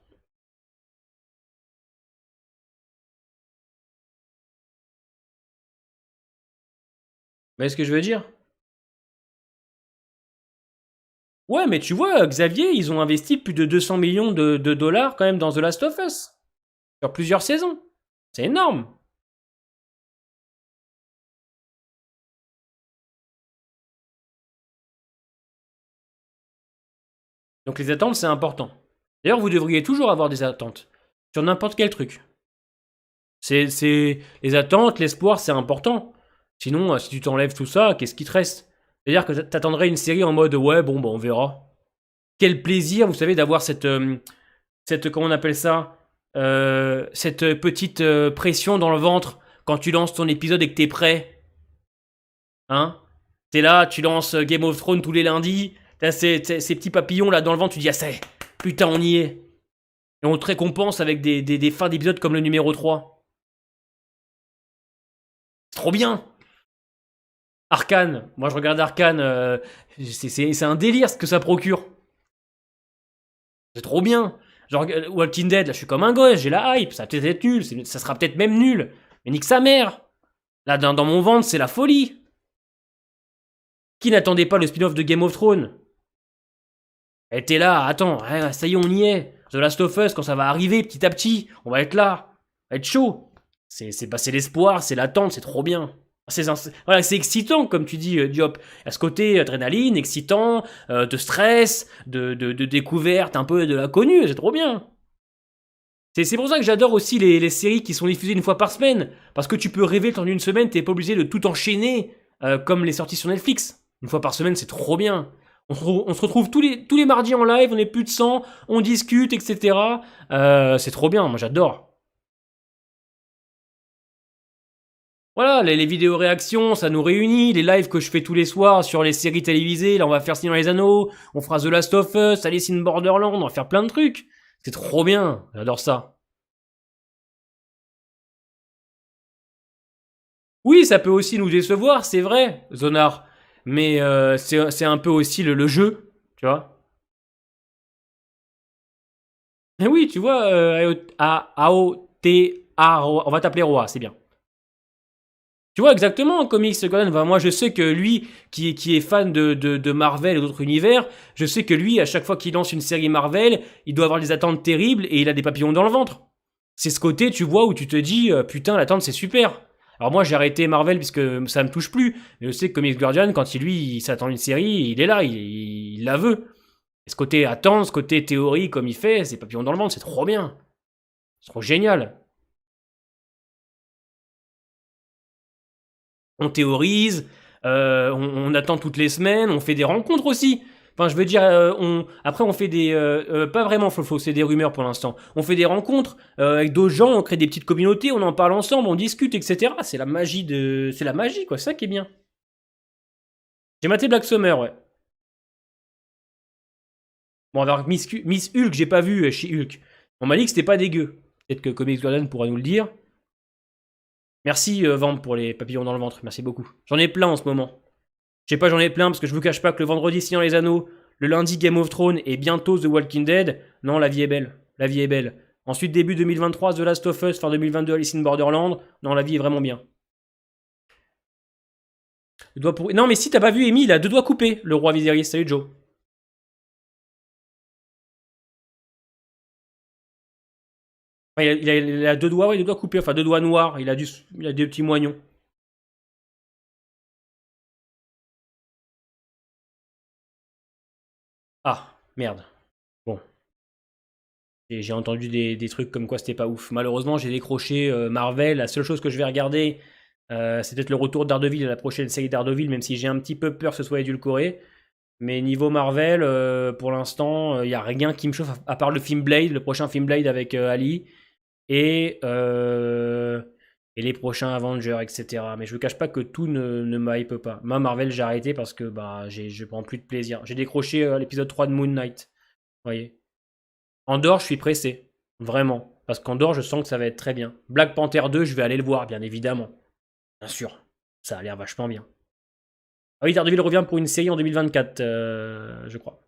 Vous voyez ce que je veux dire? Ouais, mais tu vois, Xavier, ils ont investi plus de 200 millions de dollars quand même dans The Last of Us. Sur plusieurs saisons. C'est énorme. Donc les attentes, c'est important. D'ailleurs, vous devriez toujours avoir des attentes. Sur n'importe quel truc. Les attentes, l'espoir, c'est important. Sinon, si tu t'enlèves tout ça, qu'est-ce qui te reste? C'est-à-dire que t'attendrais une série en mode ouais, bon, bah on verra. Quel plaisir, vous savez, d'avoir cette comment on appelle ça, cette petite pression dans le ventre quand tu lances ton épisode et que t'es prêt. Hein? T'es là, tu lances Game of Thrones tous les lundis, t'as ces petits papillons là dans le ventre, tu dis ah c'est, putain on y est. Et on te récompense avec des fins d'épisode comme le numéro 3. C'est trop bien. Arcane, moi je regarde Arcane, c'est un délire ce que ça procure. C'est trop bien. Genre Walking Dead, là je suis comme un gosse, j'ai la hype, ça va peut-être être nul, ça sera peut-être même nul. Mais nique sa mère. Là dans mon ventre c'est la folie. Qui n'attendait pas le spin-off de Game of Thrones? Elle était là, attends, ça y est on y est. The Last of Us, quand ça va arriver petit à petit, on va être là. Ça va être chaud. C'est l'espoir, c'est l'attente, c'est trop bien. Voilà, c'est excitant, comme tu dis, Diop. À ce côté adrénaline, excitant, de stress, de découverte, un peu de l'inconnu, c'est trop bien. C'est pour ça que j'adore aussi les séries qui sont diffusées une fois par semaine. Parce que tu peux rêver pendant une semaine, t'es pas obligé de tout enchaîner, comme les sorties sur Netflix. Une fois par semaine, c'est trop bien. On se retrouve tous les mardis en live, on est plus de 100, on discute, etc. C'est trop bien, moi j'adore. Voilà, les vidéos réactions, ça nous réunit, les lives que je fais tous les soirs sur les séries télévisées, là on va faire Seigneur les Anneaux, on fera The Last of Us, Alice in Borderland, on va faire plein de trucs. C'est trop bien, j'adore ça. Oui, ça peut aussi nous décevoir, c'est vrai, Zonar. Mais c'est un peu aussi le jeu, tu vois. Et oui, tu vois, AOTA, on va t'appeler Roi, c'est bien. Tu vois exactement, comics Gordon. Enfin, moi, je sais que lui, qui est fan de Marvel et d'autres univers, je sais que lui, à chaque fois qu'il lance une série Marvel, il doit avoir des attentes terribles et il a des papillons dans le ventre. C'est ce côté, tu vois, où tu te dis, putain, l'attente, c'est super. Alors moi, j'ai arrêté Marvel puisque ça me touche plus. Mais je sais que Comics Guardian, quand il s'attend une série, il est là, il la veut. Et ce côté attente, ce côté théorie, comme il fait, c'est papillons dans le ventre, c'est trop bien. C'est trop génial. On théorise, On attend toutes les semaines, on fait des rencontres aussi. Enfin, je veux dire, après on fait des... pas vraiment, Fofo, c'est des rumeurs pour l'instant. On fait des rencontres avec d'autres gens, on crée des petites communautés, on en parle ensemble, on discute, etc. C'est la magie de... C'est la magie, quoi, c'est ça qui est bien. J'ai maté Black Summer, ouais. Bon, alors Miss Hulk, j'ai pas vu chez Hulk. On m'a dit que c'était pas dégueu. Peut-être que Comics Gordon pourra nous le dire. Merci, Vamp, pour les papillons dans le ventre. Merci beaucoup. J'en ai plein en ce moment. Je sais pas, j'en ai plein parce que je vous cache pas que le vendredi, Seigneur les Anneaux, le lundi, Game of Thrones et bientôt The Walking Dead. Non, la vie est belle. La vie est belle. Ensuite, début 2023, The Last of Us, fin 2022, Alice in Borderland. Non, la vie est vraiment bien. Le doigt pour... Non, mais si t'as pas vu Amy, il a 2 doigts coupés, le roi Viserys. Salut Joe. Enfin, il a 2 doigts, ouais, 2 doigts coupés, enfin 2 doigts noirs. Il a des petits moignons. Ah, merde. Bon. J'ai entendu des trucs comme quoi c'était pas ouf. Malheureusement, j'ai décroché Marvel. La seule chose que je vais regarder, c'est peut-être le retour de Daredevil à la prochaine série Daredevil, même si j'ai un petit peu peur que ce soit édulcoré. Mais niveau Marvel, pour l'instant, il n'y a rien qui me chauffe, à part le film Blade, le prochain film Blade avec Ali, et, euh, et les prochains Avengers, etc. Mais je ne cache pas que tout ne m'hype pas. Moi, Marvel, j'ai arrêté parce que bah, je prends plus de plaisir. J'ai décroché l'épisode 3 de Moon Knight. Vous voyez. Andorre, je suis pressé. Vraiment. Parce qu'Andorre, je sens que ça va être très bien. Black Panther 2, je vais aller le voir, bien évidemment. Bien sûr. Ça a l'air vachement bien. Ah oui, Daredevil revient pour une série en 2024, je crois.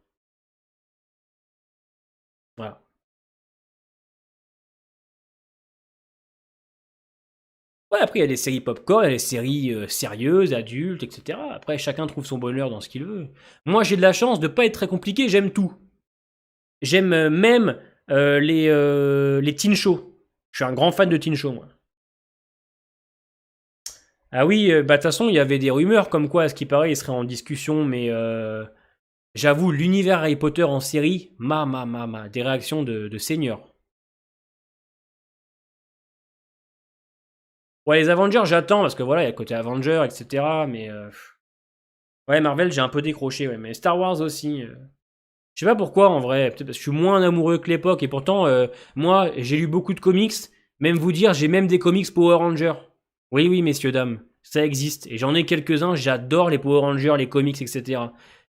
Voilà. Ouais, après, il y a des séries popcorn, il y a des séries sérieuses, adultes, etc. Après, chacun trouve son bonheur dans ce qu'il veut. Moi, j'ai de la chance de pas être très compliqué, j'aime tout. J'aime même les teen shows. Je suis un grand fan de teen shows, moi. Ah oui, bah de toute façon, il y avait des rumeurs comme quoi, à ce qui paraît, il serait en discussion, mais j'avoue, l'univers Harry Potter en série, des réactions de seigneur. Ouais, les Avengers, j'attends, parce que voilà, il y a le côté Avengers, etc. Mais ouais, Marvel, j'ai un peu décroché, ouais, mais Star Wars aussi. Je sais pas pourquoi, en vrai, peut-être parce que je suis moins amoureux que l'époque, et pourtant, moi, j'ai lu beaucoup de comics, même vous dire, j'ai même des comics Power Rangers. Oui, oui, messieurs, dames, ça existe, et j'en ai quelques-uns, j'adore les Power Rangers, les comics, etc.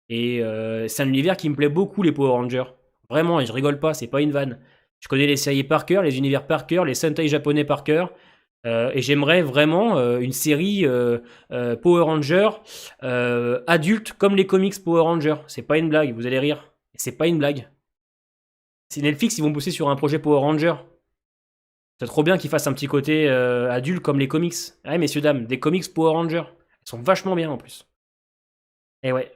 Et c'est un univers qui me plaît beaucoup, les Power Rangers. Vraiment, et je rigole pas, c'est pas une vanne. Je connais les séries par cœur, les univers par cœur, les Sentai japonais par cœur. Et j'aimerais vraiment une série Power Rangers adulte comme les comics Power Rangers. C'est pas une blague, vous allez rire. C'est pas une blague. C'est Netflix, ils vont bosser sur un projet Power Rangers. C'est trop bien qu'ils fassent un petit côté adulte comme les comics. Ouais, messieurs, dames, des comics Power Rangers. Ils sont vachement bien en plus. Et ouais.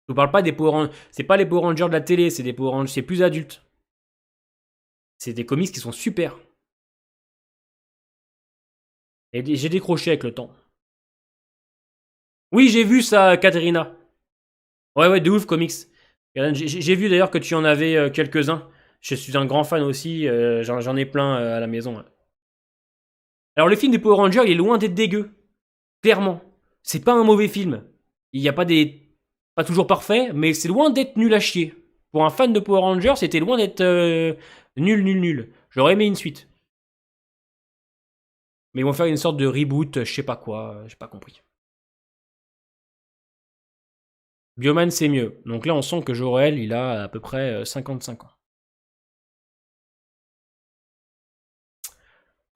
Je vous parle pas des Power Rangers. C'est pas les Power Rangers de la télé, c'est des Power Rangers. C'est plus adulte. C'est des comics qui sont super. Et j'ai décroché avec le temps. Oui, j'ai vu ça, Katerina. Ouais, ouais, de ouf, comics. J'ai vu d'ailleurs que tu en avais quelques-uns. Je suis un grand fan aussi, j'en ai plein à la maison. Ouais. Alors le film des Power Rangers, il est loin d'être dégueu. Clairement. C'est pas un mauvais film. Il n'y a pas des... Pas toujours parfait, mais c'est loin d'être nul à chier. Pour un fan de Power Rangers, c'était loin d'être nul. J'aurais aimé une suite. Mais ils vont faire une sorte de reboot, je sais pas quoi, j'ai pas compris. Bioman, c'est mieux. Donc là, on sent que Jorel, il a à peu près 55 ans.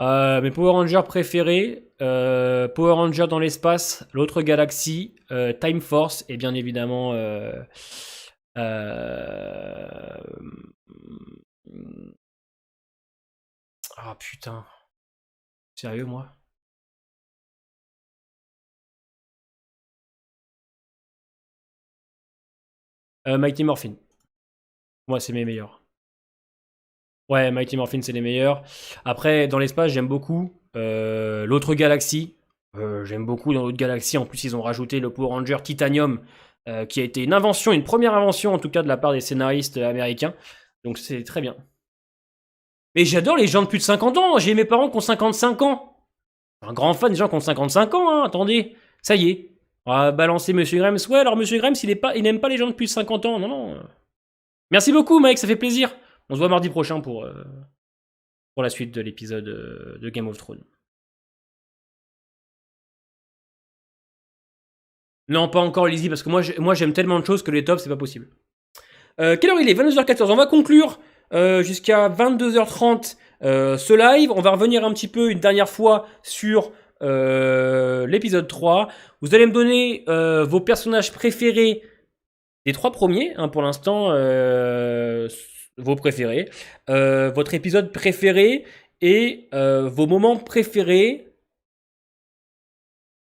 Mes Power Rangers préférés, Power Rangers dans l'espace, l'autre galaxie, Time Force et bien évidemment euh, ah putain, sérieux moi? Mighty Morphin. Moi c'est mes meilleurs. Ouais, Mighty Morphin c'est les meilleurs. Après dans l'espace j'aime beaucoup l'autre galaxie. J'aime beaucoup dans l'autre galaxie. En plus ils ont rajouté le Power Ranger Titanium qui a été une invention, une première invention en tout cas de la part des scénaristes américains. Donc c'est très bien. Mais j'adore les gens de plus de 50 ans. J'ai mes parents qui ont 55 ans. Un grand fan des gens qui ont 55 ans, hein, attendez. Ça y est. On va balancer Monsieur Grimes. Ouais, alors Monsieur Grimes, il n'aime pas les gens depuis 50 ans. Non, non. Merci beaucoup, Mike, ça fait plaisir. On se voit mardi prochain pour la suite de l'épisode de Game of Thrones. Non, pas encore, Lizzie, parce que moi j'aime tellement de choses que les tops, c'est pas possible. Quelle heure il est? 22h14. On va conclure jusqu'à 22h30 ce live. On va revenir un petit peu une dernière fois sur l'épisode 3. Vous allez me donner vos personnages préférés des 3 premiers, hein, pour l'instant, vos préférés. Votre épisode préféré et vos moments préférés.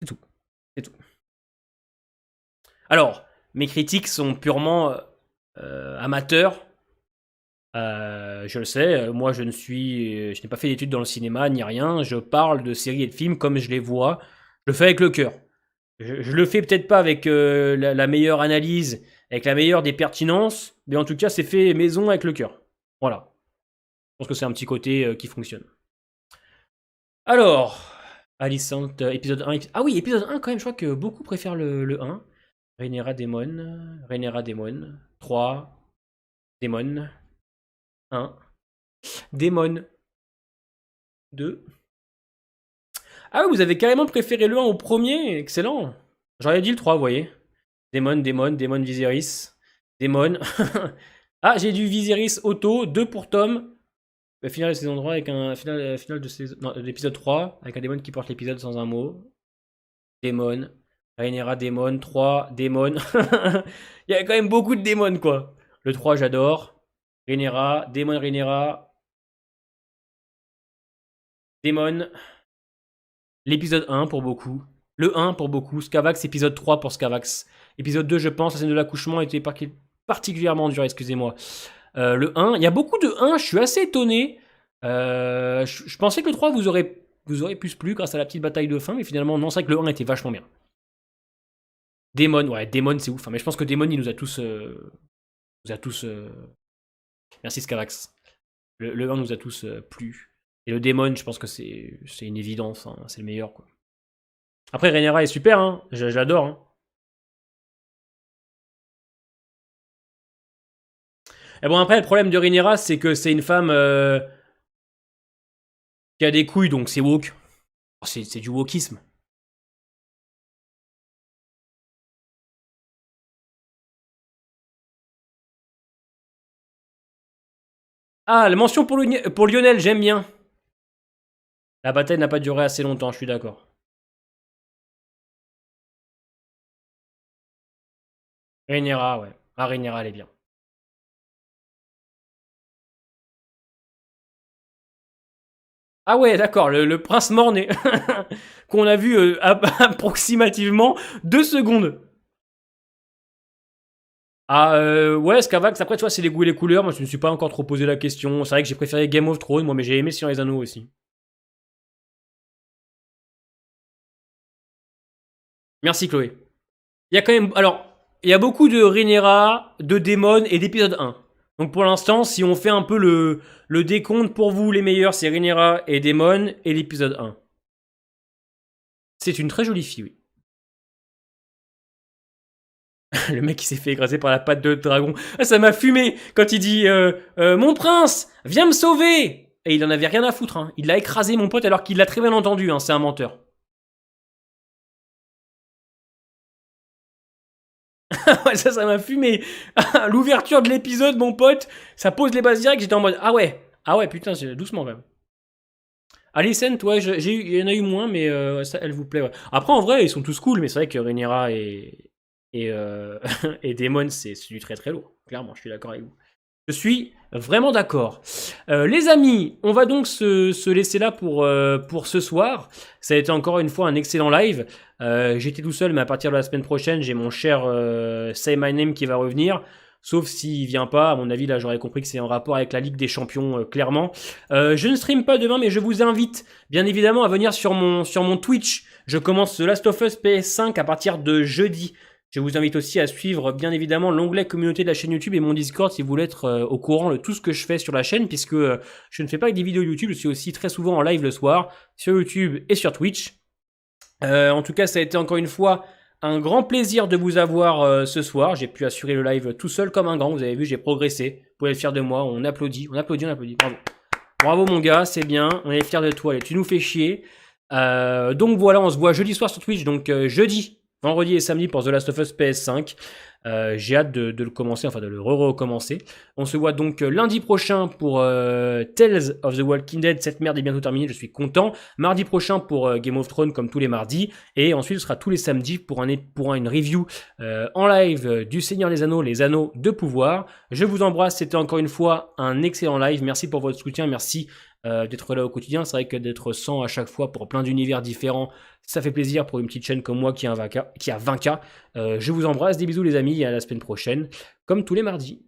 C'est tout. C'est tout. Alors, mes critiques sont purement amateurs. Je le sais, moi je n'ai pas fait d'études dans le cinéma ni rien. Je parle de séries et de films comme je les vois. Je le fais avec le cœur. Je le fais peut-être pas avec la meilleure analyse, avec la meilleure des pertinences, mais en tout cas c'est fait maison avec le cœur. Voilà. Je pense que c'est un petit côté qui fonctionne. Alors, Alicent, épisode 1. Ah oui, épisode 1 quand même, je crois que beaucoup préfèrent le 1. Rhaenyra Daemon. 3. Daemon. 1. Daemon. 2. Ah oui, vous avez carrément préféré le 1 au premier. Excellent. J'aurais dit le 3, vous voyez. Daemon Viserys. Daemon. Ah, j'ai du Viserys auto. 2 pour Tom. Finale de saison 3 avec un final de l'épisode 3 avec un démon qui porte l'épisode sans un mot. Démon. Rhaenyra démon. 3 démon. Il y a quand même beaucoup de démons quoi. Le 3 j'adore. Rhaenyra. Démon. L'épisode 1 pour beaucoup. Le 1 pour beaucoup. Scavax épisode 3 pour Scavax. Épisode 2 je pense la scène de l'accouchement était particulièrement dure, excusez-moi. Le 1, il y a beaucoup de 1, je suis assez étonné. Je pensais que le 3 vous aurez plus plu grâce à la petite bataille de fin, mais finalement, non, c'est vrai que le 1 était vachement bien. Daemon, ouais, Daemon c'est ouf, hein, mais je pense que Daemon il nous a tous. Merci Scavax. Le 1 nous a tous plu. Et le Daemon, je pense que c'est une évidence, hein, c'est le meilleur quoi. Après, Rhaenyra est super, hein, j'adore. Hein. Et bon, après, le problème de Rhaenyra, c'est que c'est une femme qui a des couilles, donc c'est woke. C'est du wokisme. Ah, la mention pour Lionel, j'aime bien. La bataille n'a pas duré assez longtemps, je suis d'accord. Rhaenyra, ouais. Ah, Rhaenyra, elle est bien. Ah ouais, d'accord, le prince mort-né. Qu'on a vu approximativement 2 secondes. Ah ouais, Scavax, après tu vois, c'est les goûts et les couleurs. Moi, je ne me suis pas encore trop posé la question. C'est vrai que j'ai préféré Game of Thrones, moi, mais j'ai aimé Seigneur des Anneaux aussi. Merci, Chloé. Il y a quand même. Alors, il y a beaucoup de Rhaenyra, de Daemon et d'épisode 1. Donc pour l'instant, si on fait un peu le décompte pour vous, les meilleurs, c'est Rhaenyra et Daemon et l'épisode 1. C'est une très jolie fille, oui. Le mec qui s'est fait écraser par la patte de dragon. Ah, ça m'a fumé quand il dit Mon prince, viens me sauver. Et il en avait rien à foutre. Hein. Il l'a écrasé, mon pote, alors qu'il l'a très bien entendu. Hein. C'est un menteur. Ouais, ça m'a fumé. L'ouverture de l'épisode, mon pote, ça pose les bases directes. J'étais en mode ah ouais, putain, doucement quand même. Alicent, ouais, il y en a eu moins, mais ça, elle vous plaît. Ouais. Après, en vrai, ils sont tous cool, mais c'est vrai que Rhaenyra et, et Daemon, c'est du très très lourd. Clairement, je suis d'accord avec vous. Je suis vraiment d'accord. Les amis, on va donc se laisser là pour ce soir. Ça a été encore une fois un excellent live. J'étais tout seul, mais à partir de la semaine prochaine, j'ai mon cher Say My Name qui va revenir. Sauf s'il vient pas, à mon avis, là j'aurais compris que c'est en rapport avec la Ligue des Champions, clairement. Je ne stream pas demain, mais je vous invite bien évidemment à venir sur mon Twitch. Je commence The Last of Us PS5 à partir de jeudi. Je vous invite aussi à suivre bien évidemment l'onglet communauté de la chaîne YouTube et mon Discord si vous voulez être au courant de tout ce que je fais sur la chaîne, puisque je ne fais pas que des vidéos YouTube, je suis aussi très souvent en live le soir sur YouTube et sur Twitch. En tout cas, ça a été encore une fois un grand plaisir de vous avoir ce soir. J'ai pu assurer le live tout seul comme un grand. Vous avez vu, j'ai progressé. Vous pouvez être fiers de moi. On applaudit, on applaudit, on applaudit. Bravo. Bravo mon gars, c'est bien. On est fiers de toi. Allez, tu nous fais chier. Donc voilà, on se voit jeudi soir sur Twitch. Donc jeudi, vendredi et samedi pour The Last of Us PS5. J'ai hâte de le commencer, enfin de le recommencer. On se voit donc lundi prochain pour Tales of the Walking Dead. Cette merde est bientôt terminée, je suis content. Mardi prochain pour Game of Thrones comme tous les mardis. Et ensuite ce sera tous les samedis pour une review en live du Seigneur des Anneaux, les Anneaux de Pouvoir. Je vous embrasse, c'était encore une fois un excellent live. Merci pour votre soutien, merci d'être là au quotidien. C'est vrai que d'être 100 à chaque fois pour plein d'univers différents, ça fait plaisir pour une petite chaîne comme moi qui a 20K. Je vous embrasse, des bisous les amis, et à la semaine prochaine, comme tous les mardis.